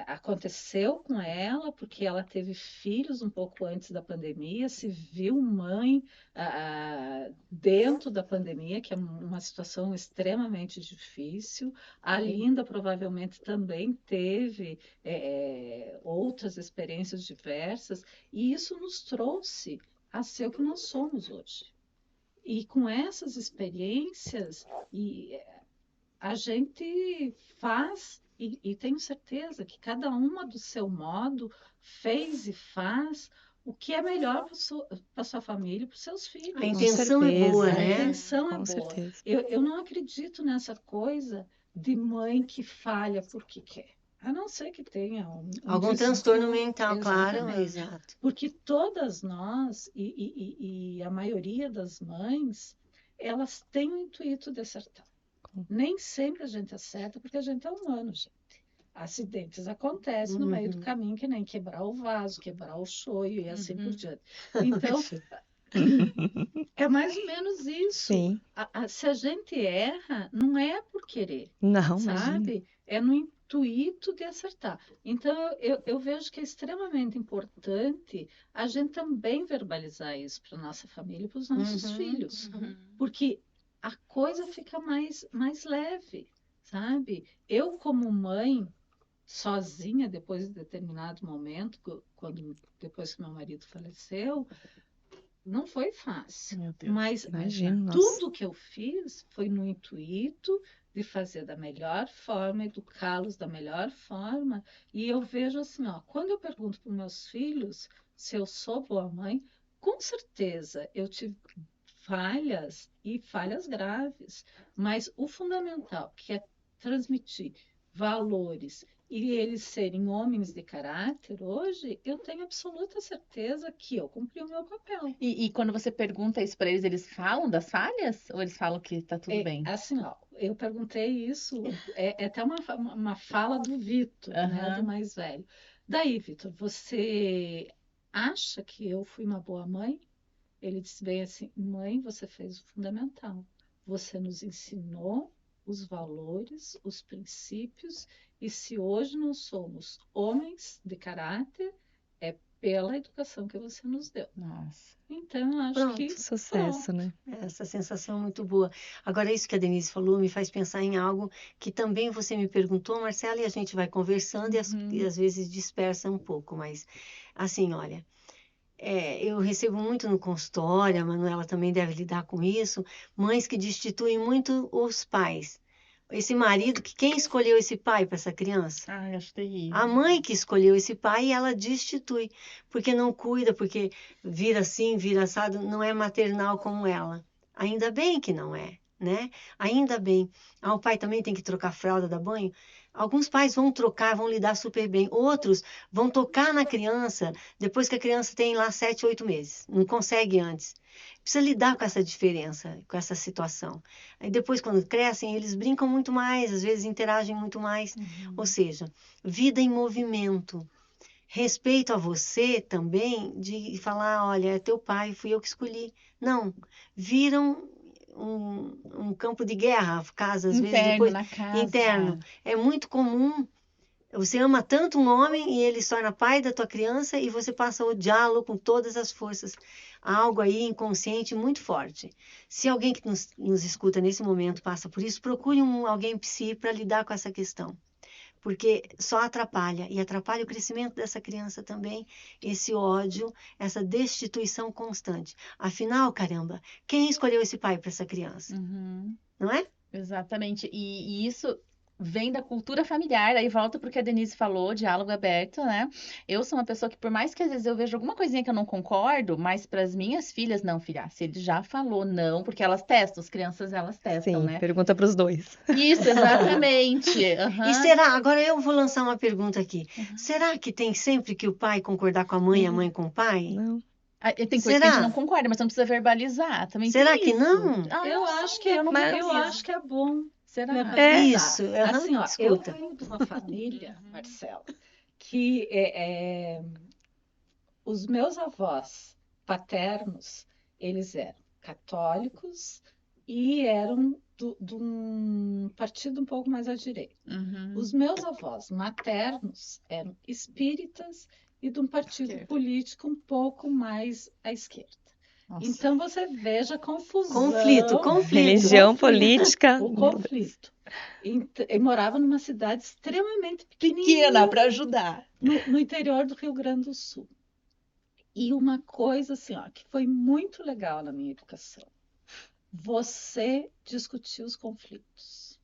aconteceu com ela, porque ela teve filhos um pouco antes da pandemia, se viu mãe dentro da pandemia, que é uma situação extremamente difícil. A Linda provavelmente também teve outras experiências diversas, e isso nos trouxe a ser o que nós somos hoje. E com essas experiências, a gente faz, e tenho certeza que cada uma do seu modo fez e faz o que é melhor para sua família e para os seus filhos. A intenção é boa, certeza. né? A intenção é Com boa. certeza. Eu não acredito nessa coisa de mãe que falha porque quer. A não ser que tenha Algum transtorno mental, claro, Exatamente. exato. Porque todas nós, e a maioria das mães, elas têm o intuito de acertar. Nem sempre a gente acerta, porque a gente é humano, gente. Acidentes acontecem no meio do caminho, que nem quebrar o vaso, quebrar o shoyu e assim por diante. Então, é mais ou menos isso. Sim. Se a gente erra, não é por querer, Não, imagina. sabe? É no intuito de acertar. Então, eu vejo que é extremamente importante a gente também verbalizar isso para a nossa família e para os nossos filhos. Porque a coisa fica mais leve, sabe? Eu, como mãe, sozinha, depois de determinado momento, depois que meu marido faleceu, não foi fácil. Meu Deus. Mas Imagino, tudo que eu fiz foi no intuito de fazer da melhor forma, educá-los da melhor forma. E eu vejo assim, ó, quando eu pergunto para os meus filhos se eu sou boa mãe, com certeza eu tive falhas e falhas graves, mas o fundamental, que é transmitir valores e eles serem homens de caráter, hoje eu tenho absoluta certeza que eu cumpri o meu papel. E quando você pergunta isso para eles, eles falam das falhas? Ou eles falam que tá tudo bem? Assim, ó, eu perguntei isso, é até uma fala do Vitor, né, do mais velho. Daí, Vitor, você acha que eu fui uma boa mãe? Ele disse bem assim, mãe, você fez o fundamental. Você nos ensinou os valores, os princípios, e se hoje não somos homens de caráter, é pela educação que você nos deu. Nossa. Então, eu acho Pronto. que Sucesso, né? Essa sensação é muito boa. Agora, isso que a Denise falou me faz pensar em algo que também você me perguntou, Marcela, e a gente vai conversando e às vezes dispersa um pouco, mas assim, olha, eu recebo muito no consultório, a Manuela também deve lidar com isso, mães que destituem muito os pais. Esse marido, quem escolheu esse pai para essa criança? Ai, acho terrível. A mãe que escolheu esse pai e ela destitui, porque não cuida, porque vira assim, vira assado, não é maternal como ela. Ainda bem que não é, né? Ainda bem. O pai também tem que trocar fralda, dar banho. Alguns pais vão trocar, vão lidar super bem. Outros vão tocar na criança depois que a criança tem lá 7, 8 meses. Não consegue antes. Precisa lidar com essa diferença, com essa situação. Aí depois, quando crescem, eles brincam muito mais, às vezes interagem muito mais. Ou seja, vida em movimento. Respeito a você também de falar, olha, é teu pai, fui eu que escolhi. Não, viram um campo de guerra, casa, às vezes depois na casa. interno. É muito comum. Você ama tanto um homem e ele se torna pai da tua criança e você passa a odiá-lo com todas as forças. Há algo aí inconsciente muito forte. Se alguém que nos escuta nesse momento passa por isso, procure alguém psi para lidar com essa questão. Porque só atrapalha, e atrapalha o crescimento dessa criança também, esse ódio, essa destituição constante. Afinal, caramba, quem escolheu esse pai para essa criança? Não é? Exatamente. E isso vem da cultura familiar, aí volta pro que a Denise falou, diálogo aberto, né? Eu sou uma pessoa que, por mais que às vezes eu vejo alguma coisinha que eu não concordo, mas para as minhas filhas, não, filha, se ele já falou não, porque elas testam, as crianças elas testam, Sim, né? pergunta para os dois. Isso, exatamente. E será, agora eu vou lançar uma pergunta aqui. Será que tem sempre que o pai concordar com a mãe e a mãe com o pai? Não. Tem coisa que a gente não concorda, mas não precisa verbalizar. Também Será tem que isso. não? eu acho que eu não mas- eu acho que é bom. Será? Isso, Assim, ó, eu escuta. venho de uma família, Marcela, que os meus avós paternos, eles eram católicos e eram de um partido um pouco mais à direita. Os meus avós maternos eram espíritas e de um partido político um pouco mais à esquerda. Nossa. Então você veja a confusão. Conflito. Religião, política. O conflito. Eu morava numa cidade extremamente Pequena para ajudar. no interior do Rio Grande do Sul. E uma coisa assim, ó, que foi muito legal na minha educação. Você discutir os conflitos.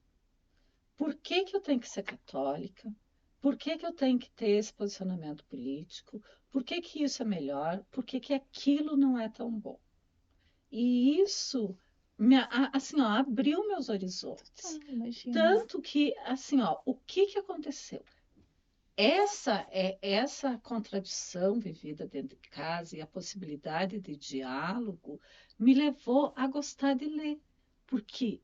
Por que eu tenho que ser católica? Por que eu tenho que ter esse posicionamento político? Por que isso é melhor? Por que aquilo não é tão bom? E isso assim, ó, abriu meus horizontes. Tanto que, assim, ó, o que aconteceu? Essa contradição vivida dentro de casa e a possibilidade de diálogo me levou a gostar de ler, porque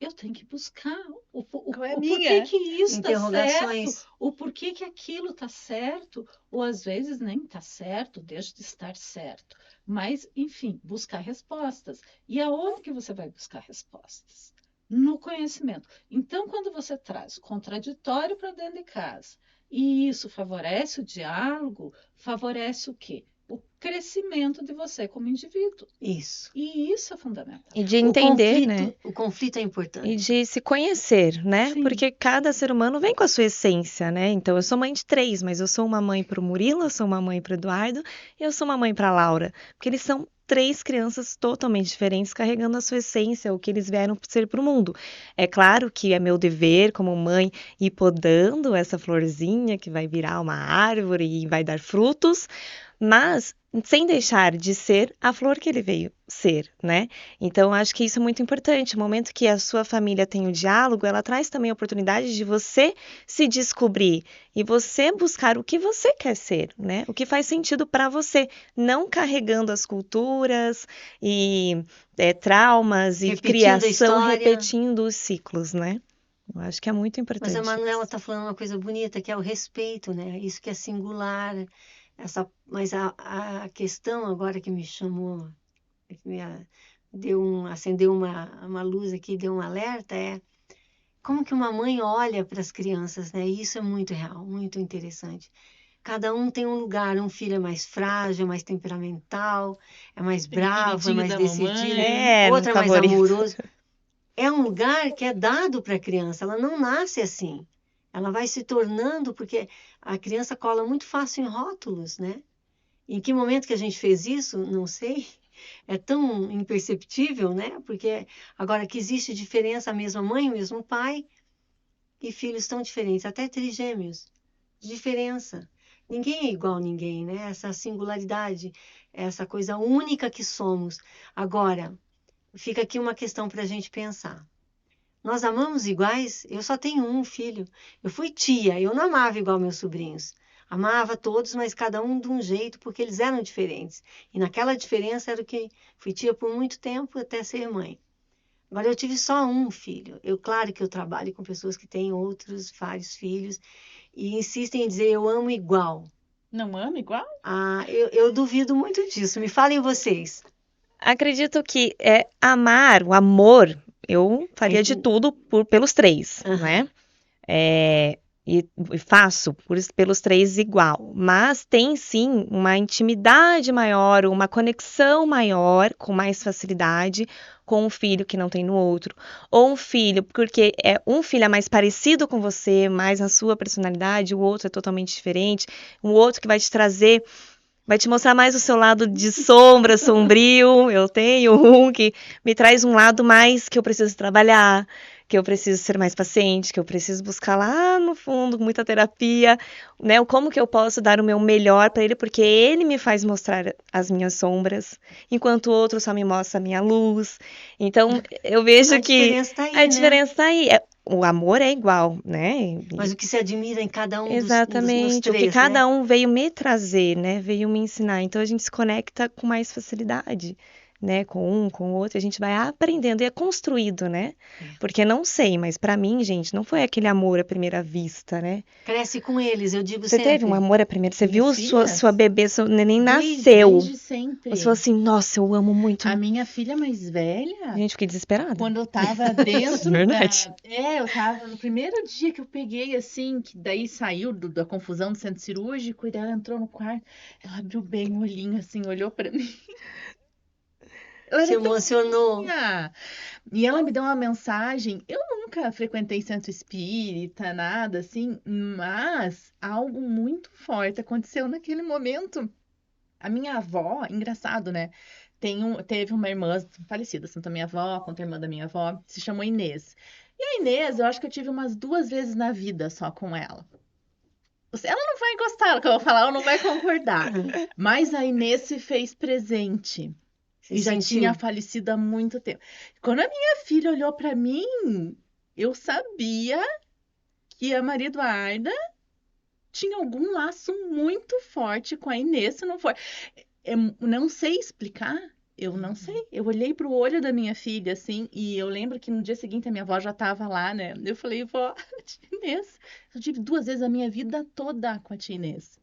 eu tenho que buscar o porquê que isso está certo, o porquê que aquilo está certo, ou às vezes nem está certo, deixa de estar certo. Mas, enfim, buscar respostas. E aonde que você vai buscar respostas? No conhecimento. Então, quando você traz contraditório para dentro de casa, e isso favorece o diálogo, favorece o quê? O crescimento de você como indivíduo. Isso. E isso é fundamental. E de entender, né? O conflito é importante. E de se conhecer, né? Sim. Porque cada ser humano vem com a sua essência, né? Então, eu sou mãe de 3, mas eu sou uma mãe para o Murilo, eu sou uma mãe para o Eduardo e eu sou uma mãe para a Laura. Porque eles são 3 crianças totalmente diferentes, carregando a sua essência, o que eles vieram ser para o mundo. É claro que é meu dever como mãe ir podando essa florzinha que vai virar uma árvore e vai dar frutos, mas sem deixar de ser a flor que ele veio ser, né? Então, acho que isso é muito importante. O momento que a sua família tem o diálogo, ela traz também a oportunidade de você se descobrir e você buscar o que você quer ser, né? O que faz sentido para você, não carregando as culturas e traumas e criação, repetindo os ciclos, né? Eu acho que é muito importante. Mas a Manuela está falando uma coisa bonita, que é o respeito, né? Isso que é singular. Mas a questão agora que me chamou, que acendeu uma luz aqui, deu um alerta, é como que uma mãe olha para as crianças, né? E isso é muito real, muito interessante. Cada um tem um lugar, um filho é mais frágil, é mais temperamental, é mais bravo, é mais decidido, outro é mais amoroso. É um lugar que é dado para a criança, ela não nasce assim. Ela vai se tornando, porque a criança cola muito fácil em rótulos, né? Em que momento que a gente fez isso? Não sei. É tão imperceptível, né? Porque agora que existe diferença, a mesma mãe, o mesmo pai, e filhos tão diferentes, até trigêmeos. Diferença. Ninguém é igual a ninguém, né? Essa singularidade, essa coisa única que somos. Agora, fica aqui uma questão para a gente pensar. Nós amamos iguais? Eu só tenho um filho. Eu fui tia, eu não amava igual meus sobrinhos. Amava todos, mas cada um de um jeito, porque eles eram diferentes. E naquela diferença era o que fui tia por muito tempo até ser mãe. Agora eu tive só um filho. Claro que eu trabalho com pessoas que têm vários filhos e insistem em dizer eu amo igual. Não ama igual? Eu duvido muito disso. Me falem vocês. Acredito que amar, o amor, eu faria de tudo pelos 3, né? E faço pelos 3 igual. Mas tem sim uma intimidade maior, uma conexão maior, com mais facilidade, com um filho que não tem no outro. Ou um filho, porque um filho é mais parecido com você, mais na sua personalidade, o outro é totalmente diferente. Um outro que vai te trazer. Vai te mostrar mais o seu lado de sombra, sombrio. Eu tenho um que me traz um lado mais que eu preciso trabalhar, que eu preciso ser mais paciente, que eu preciso buscar lá no fundo muita terapia, né? Como que eu posso dar o meu melhor para ele, porque ele me faz mostrar as minhas sombras, enquanto o outro só me mostra a minha luz. Então, eu vejo que a diferença está aí. O amor é igual, né? Mas o que se admira em cada um Exatamente, dos 3, o que cada um veio me trazer, né? Veio me ensinar. Então a gente se conecta com mais facilidade. né, com um, com o outro, a gente vai aprendendo e é construído, né? Porque não sei, mas pra mim, gente, não foi aquele amor à primeira vista, né? Cresce com eles, eu digo Você sempre. teve um amor à primeira, você viu Minhas filhas? sua bebê, seu neném Desde nasceu. sempre. Você falou assim, nossa, eu amo muito. A minha filha mais velha, Gente, fiquei desesperada. quando eu tava dentro Verdade. eu tava no primeiro dia que eu peguei, assim, que daí saiu da confusão do centro cirúrgico, e daí ela entrou no quarto, ela abriu bem o olhinho, assim, olhou pra mim. Ela Se era tão emocionou. fofinha. E ela me deu uma mensagem. Eu nunca frequentei centro espírita, nada assim, mas algo muito forte aconteceu naquele momento. A minha avó, engraçado, né? Teve uma irmã falecida, tanto a minha avó quanto a irmã da minha avó, se chamou Inês. E a Inês, eu acho que eu tive umas 2 vezes na vida só com ela. Ela não vai gostar do que eu vou falar, ela não vai concordar. Mas a Inês se fez presente. Você E já sentiu? tinha falecido há muito tempo. Quando a minha filha olhou para mim, eu sabia que a Maria Eduarda tinha algum laço muito forte com a Inês, se não for. Eu não sei explicar, eu não sei. Eu olhei para o olho da minha filha, assim, e eu lembro que no dia seguinte a minha avó já estava lá, né? Eu falei, vó, tia Inês, eu tive 2 vezes a minha vida toda com a tia Inês.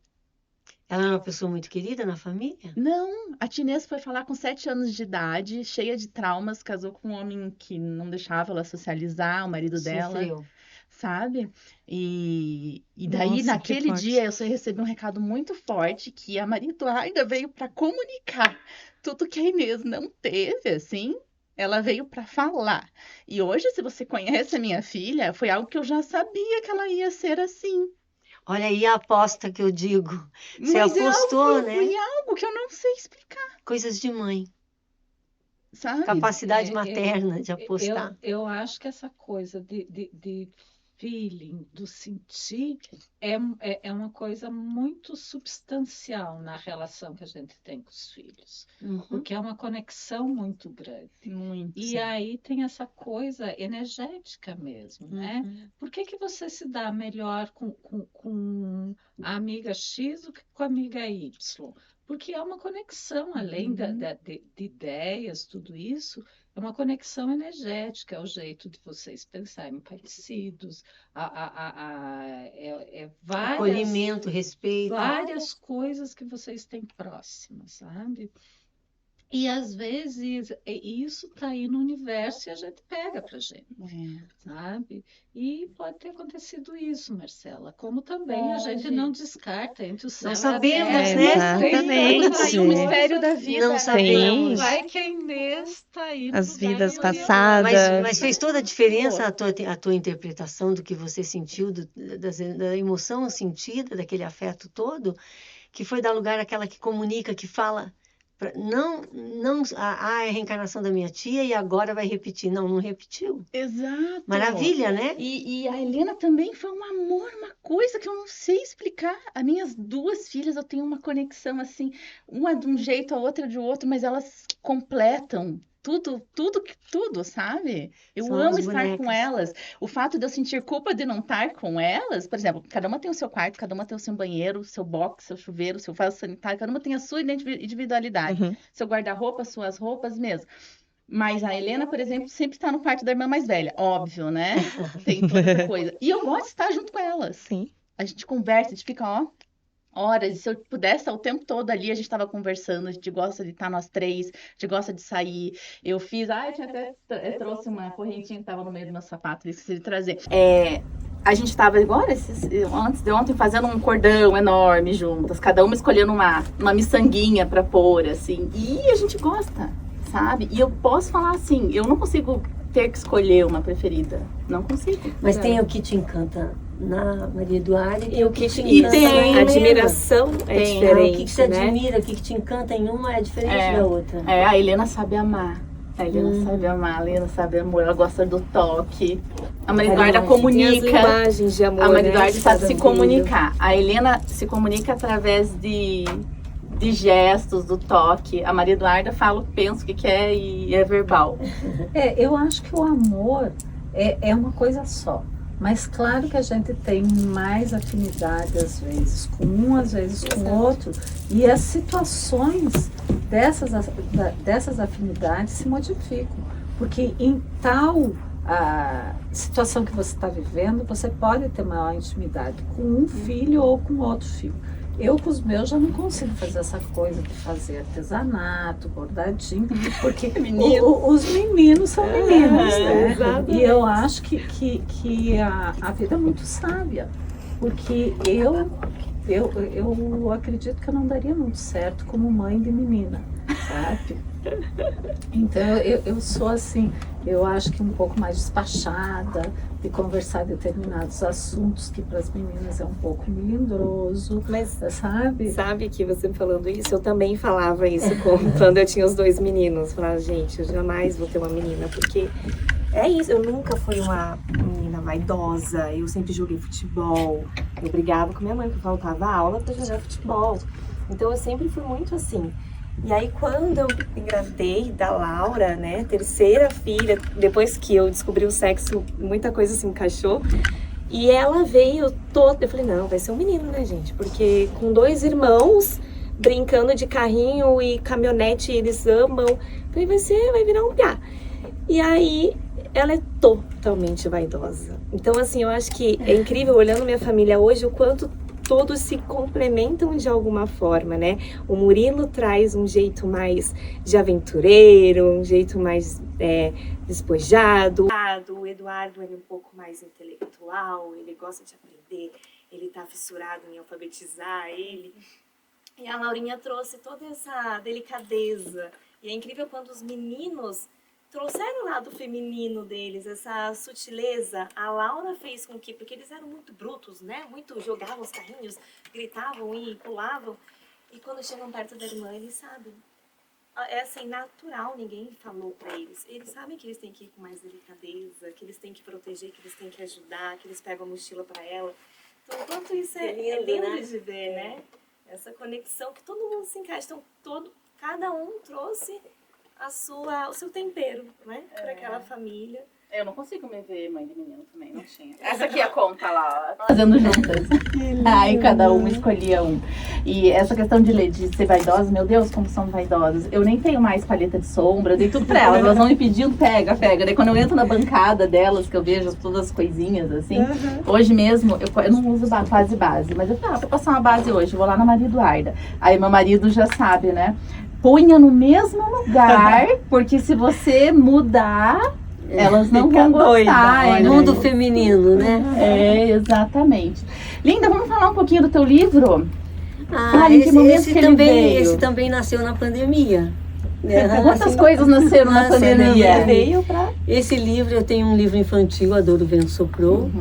Ela é uma pessoa muito querida na família? Não, a tia Inês foi falar com 7 anos de idade, cheia de traumas, casou com um homem que não deixava ela socializar, o marido dela, Sofreu. sabe? E daí, Nossa, que naquele forte. dia, eu só recebi um recado muito forte que a Maria Eduarda veio para comunicar tudo que a Inês não teve, assim. Ela veio para falar. E hoje, se você conhece a minha filha, foi algo que eu já sabia que ela ia ser assim. Olha aí a aposta que eu digo. Você Mas apostou, foi né? algo que eu não sei explicar, Coisas de mãe. sabe? Capacidade É, materna de Eu, apostar. eu acho que essa coisa de feeling, do sentir, é uma coisa muito substancial na relação que a gente tem com os filhos, Uhum. porque é uma conexão muito grande. Muito. E aí tem essa coisa energética mesmo, né? Uhum. Por que que você se dá melhor com a amiga X do que com a amiga Y? Porque é uma conexão, além de ideias, tudo isso, é uma conexão energética, é o jeito de vocês pensarem parecidos, Acolhimento, respeito. várias coisas que vocês têm próximas, sabe? E às vezes isso está aí no universo e a gente pega pra gente, sabe? E pode ter acontecido isso, Marcela, como também a gente não descarta entre o céu Não e a sabemos, terra. né? Exatamente. Tá aí o mistério da vida. Não sabemos. Vai que a Inês está aí no As lugar vidas da Maria passadas. Mas fez toda a diferença a tua interpretação do que você sentiu, da emoção sentida, daquele afeto todo, que foi dar lugar àquela que comunica, que fala. Não, é a reencarnação da minha tia e agora vai repetir. Não repetiu. Exato. Maravilha, né? E a Helena também foi um amor, uma coisa que eu não sei explicar. As minhas 2 filhas, eu tenho uma conexão assim, uma de um jeito, a outra de outro, mas elas completam tudo, sabe? Eu São amo as estar com bonecas. elas. O fato de eu sentir culpa de não estar com elas, por exemplo, cada uma tem o seu quarto, cada uma tem o seu banheiro, seu box, seu chuveiro, seu vaso sanitário, cada uma tem a sua individualidade. Uhum. Seu guarda-roupa, suas roupas mesmo. Mas a Helena, por exemplo, sempre está no quarto da irmã mais velha. Óbvio, né? Tem toda essa coisa. E eu gosto de estar junto com elas. Sim. A gente conversa, a gente fica, horas. E se eu pudesse estar o tempo todo ali, a gente estava conversando. A gente gosta de estar nós 3, a gente gosta de sair. Eu fiz, eu tinha até trouxe uma correntinha que estava no meio do meu sapato, esqueci de trazer. A gente estava agora, antes de ontem, fazendo um cordão enorme juntas, cada uma escolhendo uma miçanguinha para pôr, assim. E a gente gosta, sabe? E eu posso falar assim, eu não consigo ter que escolher uma preferida. Não consigo. Mas tem o que te encanta na Maria Eduarda E o que te E encanta, tem, a admiração é tem. diferente, o que você né? admira, o que te encanta em uma é diferente da outra. A Helena sabe amar. A Helena sabe amar, a Helena sabe amor, ela gosta do toque. A Maria Eduarda Tem as comunica. imagens de amor, A Maria né? Eduarda sabe se Cada comunicar. A Helena se comunica através de gestos, do toque. A Maria Eduarda fala, pensa o que quer e é verbal. Eu acho que o amor é uma coisa só. Mas claro que a gente tem mais afinidade às vezes com um, às vezes com o outro. E as situações dessas afinidades se modificam. Porque em tal situação que você está vivendo, você pode ter maior intimidade com um filho ou com outro filho. Eu com os meus já não consigo fazer essa coisa de fazer artesanato, bordadinho, porque os meninos são meninos, né? E eu acho que a vida é muito sábia, porque eu acredito que eu não daria muito certo como mãe de menina, sabe? Então eu sou assim, eu acho que um pouco mais despachada, de conversar determinados assuntos que para as meninas é um pouco melindroso, mas sabe? Sabe que você falando isso, eu também falava isso quando eu tinha os 2 meninos. Falava, gente, eu jamais vou ter uma menina, porque é isso, eu nunca fui uma menina vaidosa, eu sempre joguei futebol, eu brigava com minha mãe que faltava aula para jogar futebol, então eu sempre fui muito assim. E aí quando eu engravidei da Laura, né, 3ª filha, depois que eu descobri o sexo, muita coisa se encaixou, e ela veio toda, eu falei, não, vai ser um menino, né, gente, porque com 2 irmãos brincando de carrinho e caminhonete, eles amam, eu falei, vai virar um piá. E aí ela é totalmente vaidosa. Então, assim, eu acho que é incrível, olhando minha família hoje, o quanto todos se complementam de alguma forma, né? O Murilo traz um jeito mais de aventureiro, um jeito mais despojado. O Eduardo, ele é um pouco mais intelectual, ele gosta de aprender, ele tá fissurado em alfabetizar ele. E a Laurinha trouxe toda essa delicadeza. E é incrível quando os meninos trouxeram o lado feminino deles, essa sutileza. A Laura fez com que, porque eles eram muito brutos, né? Muito jogavam os carrinhos, gritavam e pulavam. E quando chegam perto da irmã, eles sabem. É assim, natural, ninguém falou pra eles. Eles sabem que eles têm que ir com mais delicadeza, que eles têm que proteger, que eles têm que ajudar, que eles pegam a mochila pra ela. Então, quanto isso é lindo, né? De ver, né? Essa conexão que todo mundo se encaixa. Então, cada um trouxe o seu tempero, né? Para aquela família. Eu não consigo me ver mãe de menino também, não tinha. Essa aqui é a conta lá. Fazendo juntas. Aí cada uma escolhia um. E essa questão de ser vaidosa, meu Deus, como são vaidosas. Eu nem tenho mais paleta de sombra, dei tudo pra elas vão me pedindo, pega. Daí quando eu entro na bancada delas, que eu vejo todas as coisinhas assim, hoje mesmo, eu não uso quase base, mas eu falo, vou passar uma base hoje, vou lá na Maria Eduarda. Aí meu marido já sabe, né? Ponha no mesmo lugar, porque se você mudar, elas não vão gostar. É mundo feminino, né? É, exatamente. Linda, vamos falar um pouquinho do teu livro? Esse também nasceu na pandemia. Quantas coisas nasceram na pandemia? Esse livro, eu tenho um livro infantil, A Dor, o Vento Soprou.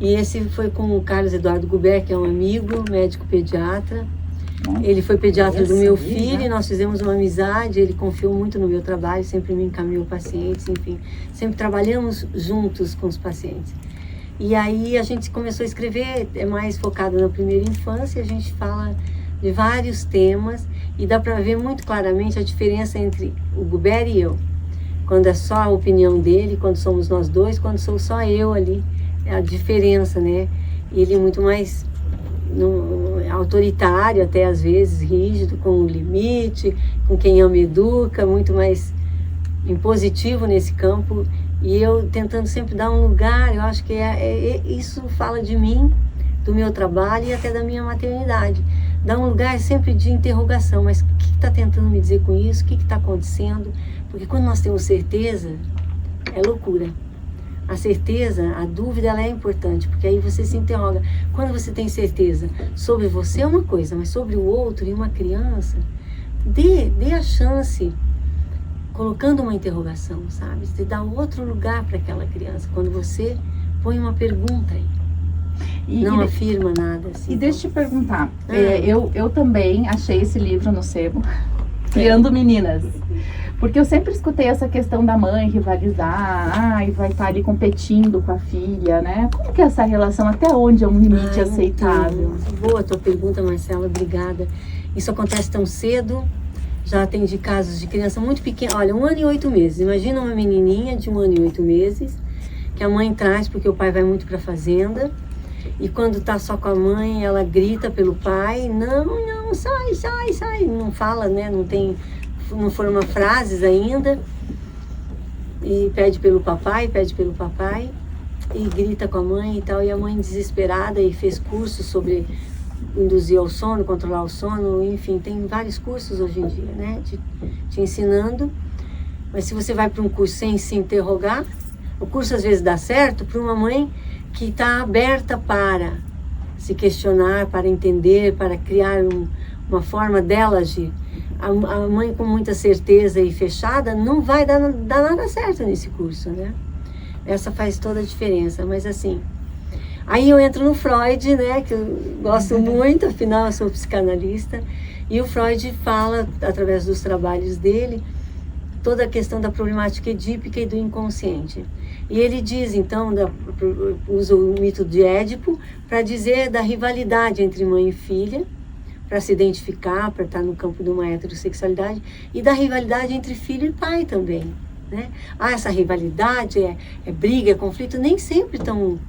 E esse foi com o Carlos Eduardo Guber, que é um amigo, médico pediatra. Ele foi pediatra do meu filho e nós fizemos uma amizade, ele confiou muito no meu trabalho, sempre me encaminhou pacientes, enfim, sempre trabalhamos juntos com os pacientes. E aí a gente começou a escrever, é mais focado na primeira infância, a gente fala de vários temas e dá para ver muito claramente a diferença entre o Guber e eu. Quando é só a opinião dele, quando somos nós dois, quando sou só eu ali, é a diferença, né? Ele é muito mais autoritário, até às vezes rígido, com o limite, com quem ama educa, muito mais impositivo nesse campo, e eu tentando sempre dar um lugar. Eu acho que isso fala de mim, do meu trabalho e até da minha maternidade. Dar um lugar sempre de interrogação, mas o que está tentando me dizer com isso? O que está acontecendo? Porque quando nós temos certeza, é loucura. A certeza, a dúvida, ela é importante, porque aí você se interroga. Quando você tem certeza sobre você é uma coisa, mas sobre o outro e uma criança, dê a chance, colocando uma interrogação, sabe? Você dá outro lugar para aquela criança, quando você põe uma pergunta aí. Não afirma nada. Assim, e deixa eu te perguntar, eu também achei esse livro no sebo, Criando Meninas. Porque eu sempre escutei essa questão da mãe rivalizar, e vai estar ali competindo com a filha, né? Como que é essa relação? Até onde é um limite aceitável? Boa a tua pergunta, Marcela, obrigada. Isso acontece tão cedo, já atendi casos de criança muito pequena, olha, 1 ano e 8 meses. Imagina uma menininha de 1 ano e 8 meses, que a mãe traz porque o pai vai muito para a fazenda, E quando tá só com a mãe, ela grita pelo pai, não, sai, não fala, né? Não forma frases ainda. E pede pelo papai, e grita com a mãe e tal. E a mãe desesperada e fez cursos sobre induzir ao sono, controlar o sono, enfim, tem vários cursos hoje em dia, né? Te ensinando. Mas se você vai para um curso sem se interrogar, o curso às vezes dá certo para uma mãe que está aberta para se questionar, para entender, para criar uma forma dela agir. A mãe com muita certeza e fechada não vai dar nada certo nesse curso, né? Essa faz toda a diferença, mas assim... Aí eu entro no Freud, né, que eu gosto muito, afinal eu sou psicanalista, e o Freud fala, através dos trabalhos dele, toda a questão da problemática edípica e do inconsciente. E ele diz, então, usa o mito de Édipo para dizer da rivalidade entre mãe e filha, para se identificar, para estar no campo de uma heterossexualidade, e da rivalidade entre filho e pai também, né? Essa rivalidade é briga, é conflito, nem sempre tão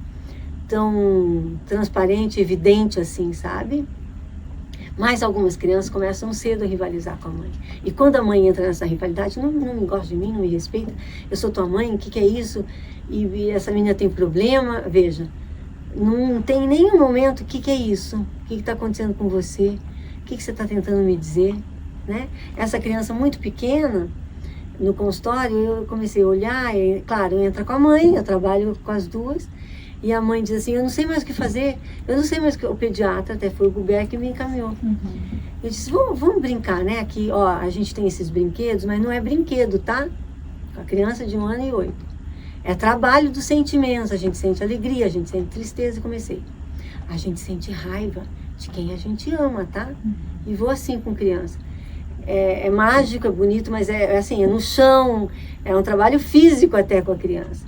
transparente, evidente assim, sabe? Mas algumas crianças começam cedo a rivalizar com a mãe. E quando a mãe entra nessa rivalidade, não me gosta de mim, não me respeita, eu sou tua mãe, o que é isso? E essa menina tem problema, veja, não tem nenhum momento, o que é isso? O que está acontecendo com você? O que você está tentando me dizer? Né? Essa criança muito pequena, no consultório, eu comecei a olhar, e claro, entra com a mãe, eu trabalho com as duas, e a mãe diz assim, eu não sei mais o que fazer, eu não sei mais o que... O pediatra, até foi o Gubert que me encaminhou. Eu disse, vamos brincar, né? Aqui, ó, a gente tem esses brinquedos, mas não é brinquedo, tá? Com a criança de 1 ano e 8. É trabalho dos sentimentos, a gente sente alegria, a gente sente tristeza, e comecei. A gente sente raiva de quem a gente ama, tá? E vou assim com criança. É mágico, é bonito, mas é assim, é no chão, é um trabalho físico até com a criança.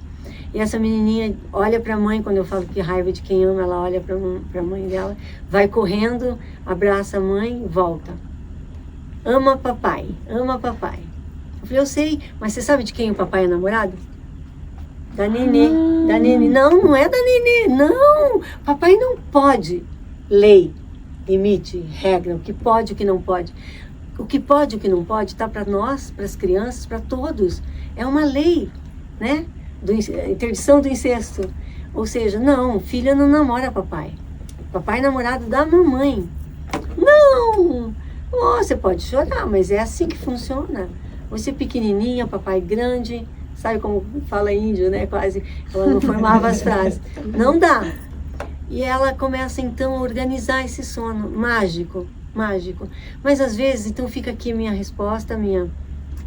E essa menininha olha para a mãe, quando eu falo que raiva de quem ama, ela olha para a mãe dela, vai correndo, abraça a mãe, volta. Ama papai, ama papai. Eu falei, eu sei, mas você sabe de quem o papai é namorado? Da Nenê, da Nenê. Não é da Nenê, não. Papai não pode. Lei, limite, regra, o que pode, o que não pode. O que pode, o que não pode, está para nós, para as crianças, para todos. É uma lei, né? Interdição do incesto. Ou seja, não, filha não namora papai. Papai é namorado da mamãe. Não! Oh, você pode chorar, mas é assim que funciona. Você pequenininha, papai grande, sabe como fala índio, né? Quase, ela não formava as frases. Não dá. E ela começa então a organizar esse sono mágico, mágico. Mas às vezes, então fica aqui minha resposta, minha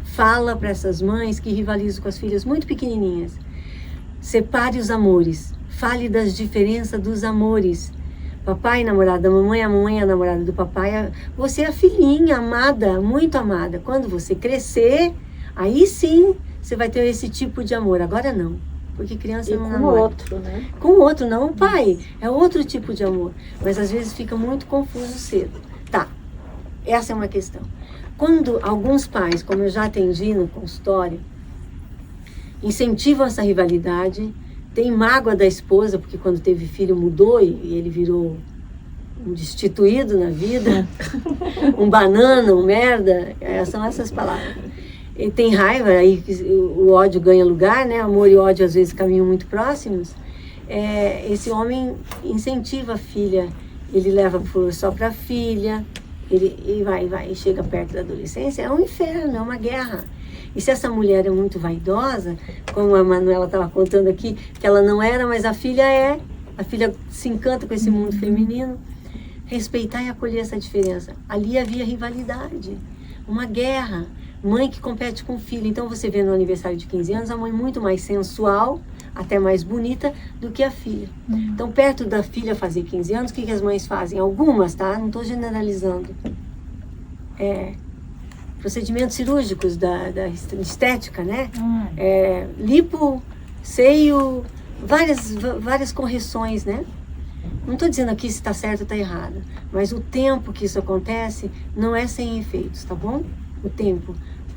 fala para essas mães que rivalizam com as filhas muito pequenininhas. Separe os amores, fale das diferenças dos amores. Papai é namorado da mamãe, a mamãe é a namorada do papai. Você é a filhinha amada, muito amada. Quando você crescer, aí sim você vai ter esse tipo de amor. Agora não, porque criança não namora. Com o outro, né? Com o outro, não o pai. É outro tipo de amor. Mas às vezes fica muito confuso cedo. Tá, essa é uma questão. Quando alguns pais, como eu já atendi no consultório, incentivam essa rivalidade, tem mágoa da esposa, porque quando teve filho mudou e ele virou um destituído na vida, um banana, um merda, são essas palavras. E tem raiva, aí o ódio ganha lugar, né? Amor e ódio às vezes caminham muito próximos. Esse homem incentiva a filha, ele leva flor só para a filha, ele vai, e chega perto da adolescência, é um inferno, é uma guerra. E se essa mulher é muito vaidosa, como a Manuela estava contando aqui, que ela não era, mas a filha se encanta com esse mundo feminino, respeitar e acolher essa diferença. Ali havia rivalidade, uma guerra, mãe que compete com filho. Então você vê no aniversário de 15 anos a mãe muito mais sensual, até mais bonita do que a filha. Então perto da filha fazer 15 anos, o que as mães fazem? Algumas, tá? Não estou generalizando. Procedimentos cirúrgicos da estética, né? Lipo, seio, várias correções, né? Não estou dizendo aqui se está certo ou está errado, mas o tempo que isso acontece não é sem efeitos, tá bom? O tempo.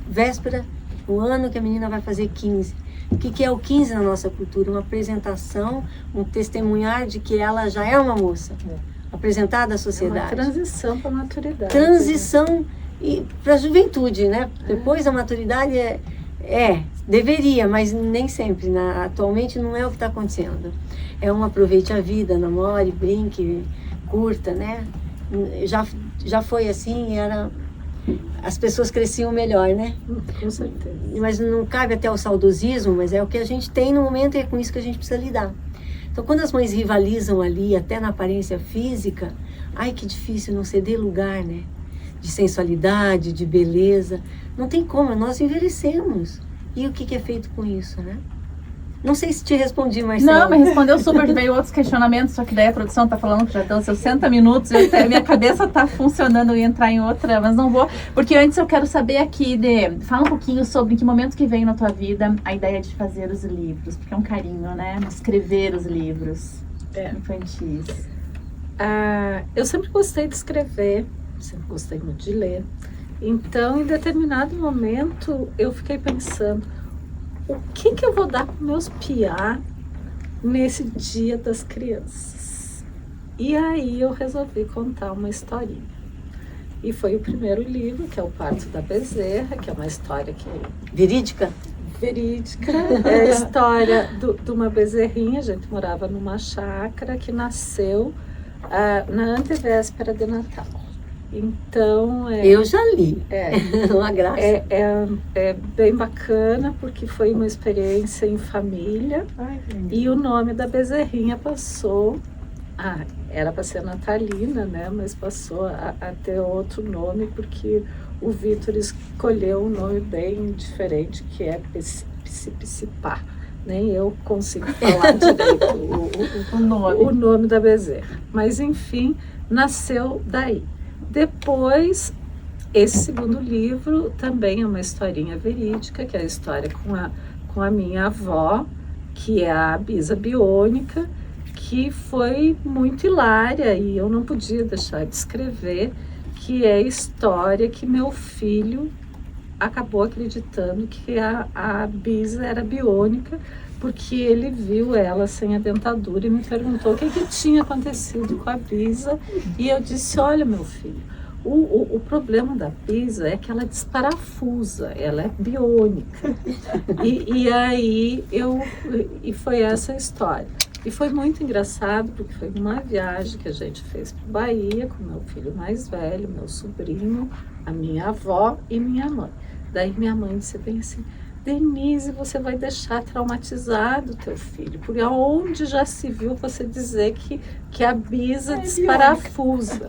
Véspera, o ano que a menina vai fazer 15. O que é o 15 na nossa cultura? Uma apresentação, um testemunhar de que ela já é uma moça, apresentada à sociedade. Uma transição para a maturidade. Transição para a juventude, né? Depois da maturidade deveria, mas nem sempre. Atualmente não é o que está acontecendo. É um aproveite a vida, namore, brinque, curta, né? Já foi assim, as pessoas cresciam melhor, né? Com certeza. Mas não cabe até o saudosismo, mas é o que a gente tem no momento e é com isso que a gente precisa lidar. Então, quando as mães rivalizam ali, até na aparência física, ai, que difícil não ceder lugar, né? De sensualidade, de beleza. Não tem como, nós envelhecemos. E o que é feito com isso, né? Não sei se te respondi, Marcelo. Não, mas respondeu super. Veio outros questionamentos, só que daí a produção tá falando que já deu 60 minutos. Minha cabeça tá funcionando, eu ia entrar em outra, mas não vou. Porque antes eu quero saber aqui, fala um pouquinho sobre em que momento que veio na tua vida a ideia de fazer os livros. Porque é um carinho, né? Escrever os livros infantis. Eu sempre gostei de escrever, sempre gostei muito de ler. Então, em determinado momento, eu fiquei pensando, o que eu vou dar para meus piá nesse Dia das Crianças? E aí eu resolvi contar uma historinha. E foi o primeiro livro, que é O Parto da Bezerra, que é uma história verídica? Verídica. É a história de uma bezerrinha. A gente morava numa chácara que nasceu na antevéspera de Natal. Então, eu já li. Uma graça. É bem bacana, porque foi uma experiência em família. E o nome da bezerrinha passou, era para ser Natalina, né? Mas passou a ter outro nome, porque o Vitor escolheu um nome bem diferente, que é Psipá. Nem eu consigo falar direito o nome da bezerra. Mas, enfim, nasceu daí. Depois, esse segundo livro também é uma historinha verídica, que é a história com a minha avó, que é a Bisa Biônica, que foi muito hilária e eu não podia deixar de escrever, que é a história que meu filho acabou acreditando que a Bisa era biônica, porque ele viu ela sem a dentadura e me perguntou o que tinha acontecido com a Bisa. E eu disse, olha, meu filho, o problema da Bisa é que ela desparafusa, ela é biônica. E aí, foi essa a história. E foi muito engraçado, porque foi uma viagem que a gente fez para Bahia com meu filho mais velho, meu sobrinho, a minha avó e minha mãe. Daí minha mãe disse bem assim, Denise, você vai deixar traumatizado o teu filho, porque aonde já se viu você dizer que a Bisa desparafusa.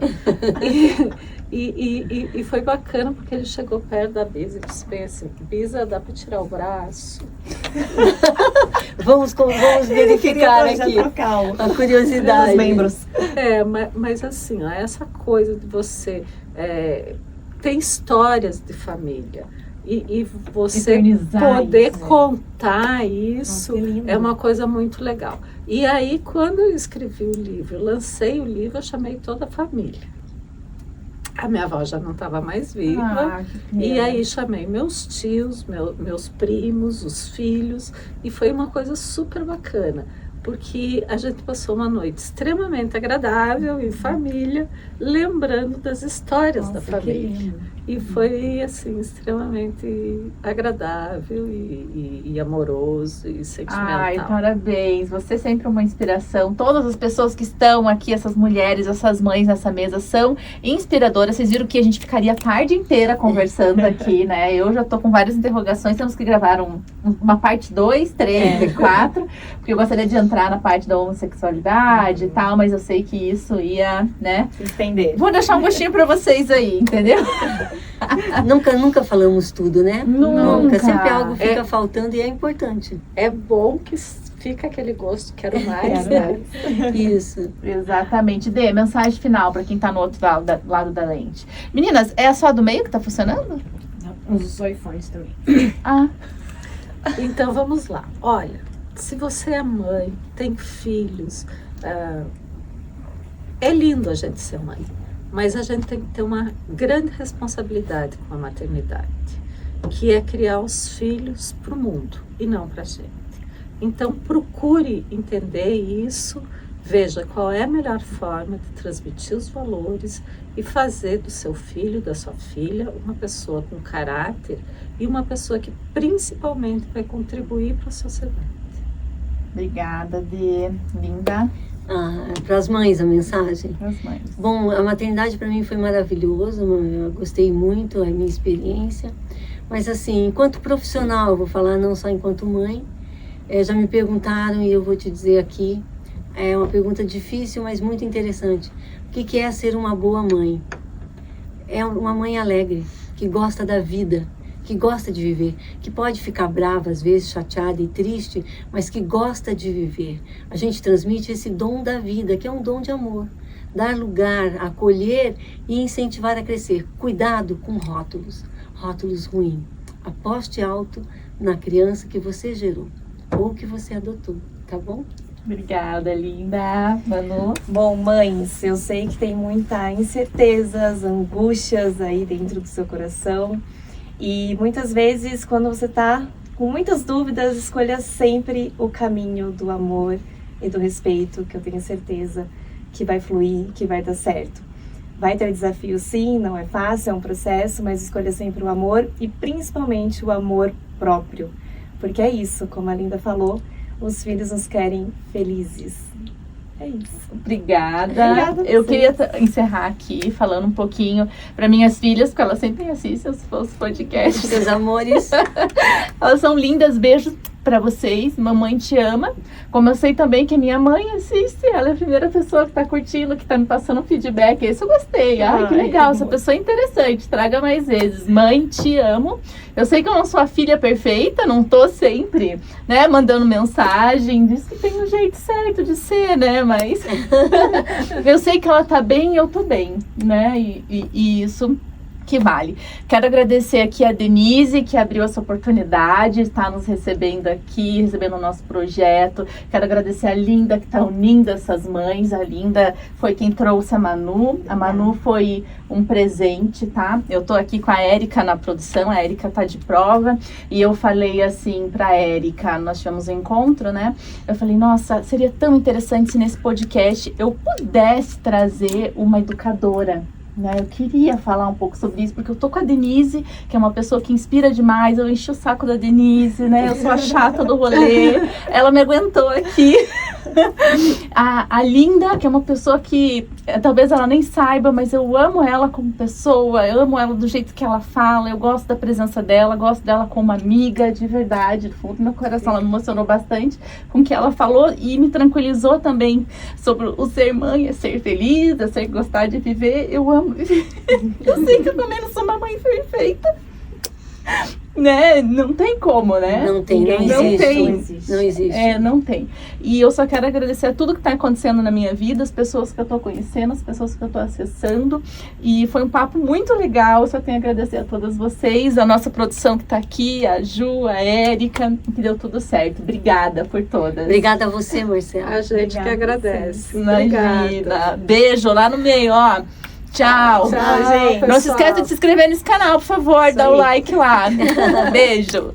E foi bacana, porque ele chegou perto da Bisa e disse bem assim, Bisa, dá para tirar o braço? Vamos verificar aqui a curiosidade. Os membros. Mas assim, essa coisa de você ter histórias de família, e você poder contar isso. Nossa, é uma coisa muito legal. E aí, quando eu escrevi o livro, lancei o livro, eu chamei toda a família. A minha avó já não estava mais viva. E aí chamei meus tios, meus primos, os filhos. E foi uma coisa super bacana, porque a gente passou uma noite extremamente agradável em família, lembrando das histórias da família. E foi, assim, extremamente agradável e amoroso e sentimental. Ai, parabéns. Você é sempre uma inspiração. Todas as pessoas que estão aqui, essas mulheres, essas mães nessa mesa, são inspiradoras. Vocês viram que a gente ficaria a tarde inteira conversando aqui, né? Eu já tô com várias interrogações. Temos que gravar uma parte 2, 3 e 4, porque eu gostaria de entrar na parte da homossexualidade e tal, mas eu sei que isso ia, né? Entender. Vou deixar um gostinho pra vocês aí, entendeu? Nunca falamos tudo, né? Nunca. Sempre algo fica faltando e é importante. É bom que fica aquele gosto, quero mais, né? Isso. Exatamente. Dê, mensagem final para quem tá no outro lado da lente. Meninas, é só a do meio que tá funcionando? Os iPhones também. Então, vamos lá. Olha, se você é mãe, tem filhos, é lindo a gente ser mãe. Mas a gente tem que ter uma grande responsabilidade com a maternidade. que é criar os filhos para o mundo e não para a gente. Então, procure entender isso, veja qual é a melhor forma de transmitir os valores e fazer do seu filho, da sua filha, uma pessoa com caráter e uma pessoa que principalmente vai contribuir para a sociedade. Obrigada, Dê. Linda. Para as mães a mensagem? Para as mães. Bom, a maternidade para mim foi maravilhosa, eu gostei muito, é a minha experiência. Mas assim, enquanto profissional, eu vou falar não só enquanto mãe, já me perguntaram e eu vou te dizer aqui, é uma pergunta difícil, mas muito interessante. O que é ser uma boa mãe? É uma mãe alegre, que gosta da vida, que gosta de viver, que pode ficar brava, às vezes chateada e triste, mas que gosta de viver. A gente transmite esse dom da vida, que é um dom de amor. Dar lugar, acolher e incentivar a crescer. Cuidado com rótulos, rótulos ruins. Aposte alto na criança que você gerou ou que você adotou, tá bom? Obrigada, linda. Manu? Bom, mães, eu sei que tem muita incertezas, angústias aí dentro do seu coração. E muitas vezes, quando você está com muitas dúvidas, escolha sempre o caminho do amor e do respeito, que eu tenho certeza que vai fluir, que vai dar certo. Vai ter desafio sim, não é fácil, é um processo, mas escolha sempre o amor e principalmente o amor próprio. Porque é isso, como a Linda falou, os filhos nos querem felizes. É isso. Obrigada. Eu queria encerrar aqui falando um pouquinho para minhas filhas, porque elas sempre assistem os podcasts. Seus amores. Elas são lindas. Beijos para vocês. Mamãe te ama. Como eu sei também que minha mãe assiste, ela é a primeira pessoa que está curtindo, que está me passando um feedback. Isso eu gostei. Ai, que legal. Essa pessoa é interessante. Traga mais vezes. Mãe, te amo. Eu sei que eu não sou a filha perfeita, não tô sempre, né, mandando mensagem. Diz que tem um jeito certo de ser, né? Mas eu sei que ela tá bem e eu tô bem, né? E isso que vale. Quero agradecer aqui a Denise, que abriu essa oportunidade, está nos recebendo aqui, recebendo o nosso projeto. Quero agradecer a Linda, que está unindo essas mães. A Linda foi quem trouxe a Manu. A Manu foi um presente, tá? Eu tô aqui com a Érica na produção, a Érica tá de prova, e eu falei assim pra Érica, nós tivemos um encontro, né? Eu falei, nossa, seria tão interessante se nesse podcast eu pudesse trazer uma educadora, né? Eu queria falar um pouco sobre isso, porque eu tô com a Denise, que é uma pessoa que inspira demais. Eu enchi o saco da Denise, né? Eu sou a chata do rolê. Ela me aguentou aqui. A Linda, que é uma pessoa que talvez ela nem saiba, mas eu amo ela como pessoa, eu amo ela do jeito que ela fala, eu gosto da presença dela, gosto dela como amiga, de verdade, do fundo do meu coração. Ela me emocionou bastante com o que ela falou e me tranquilizou também sobre o ser mãe, é ser feliz, é ser gostar de viver. Eu amo viver. Eu sei que eu também não sou uma mãe perfeita, né? Não tem como, né? Não existe. Não tem. E eu só quero agradecer a tudo que está acontecendo na minha vida, as pessoas que eu estou conhecendo, as pessoas que eu estou acessando. E foi um papo muito legal. Eu só tenho a agradecer a todas vocês, a nossa produção que está aqui, a Ju, a Érica, que deu tudo certo. Obrigada por todas. Obrigada a você, Marcela. A gente que agradece. Imagina. Obrigada. Beijo lá no meio, ó. Tchau, gente. Não se esqueça de se inscrever nesse canal, por favor. Dá o like lá. Beijo.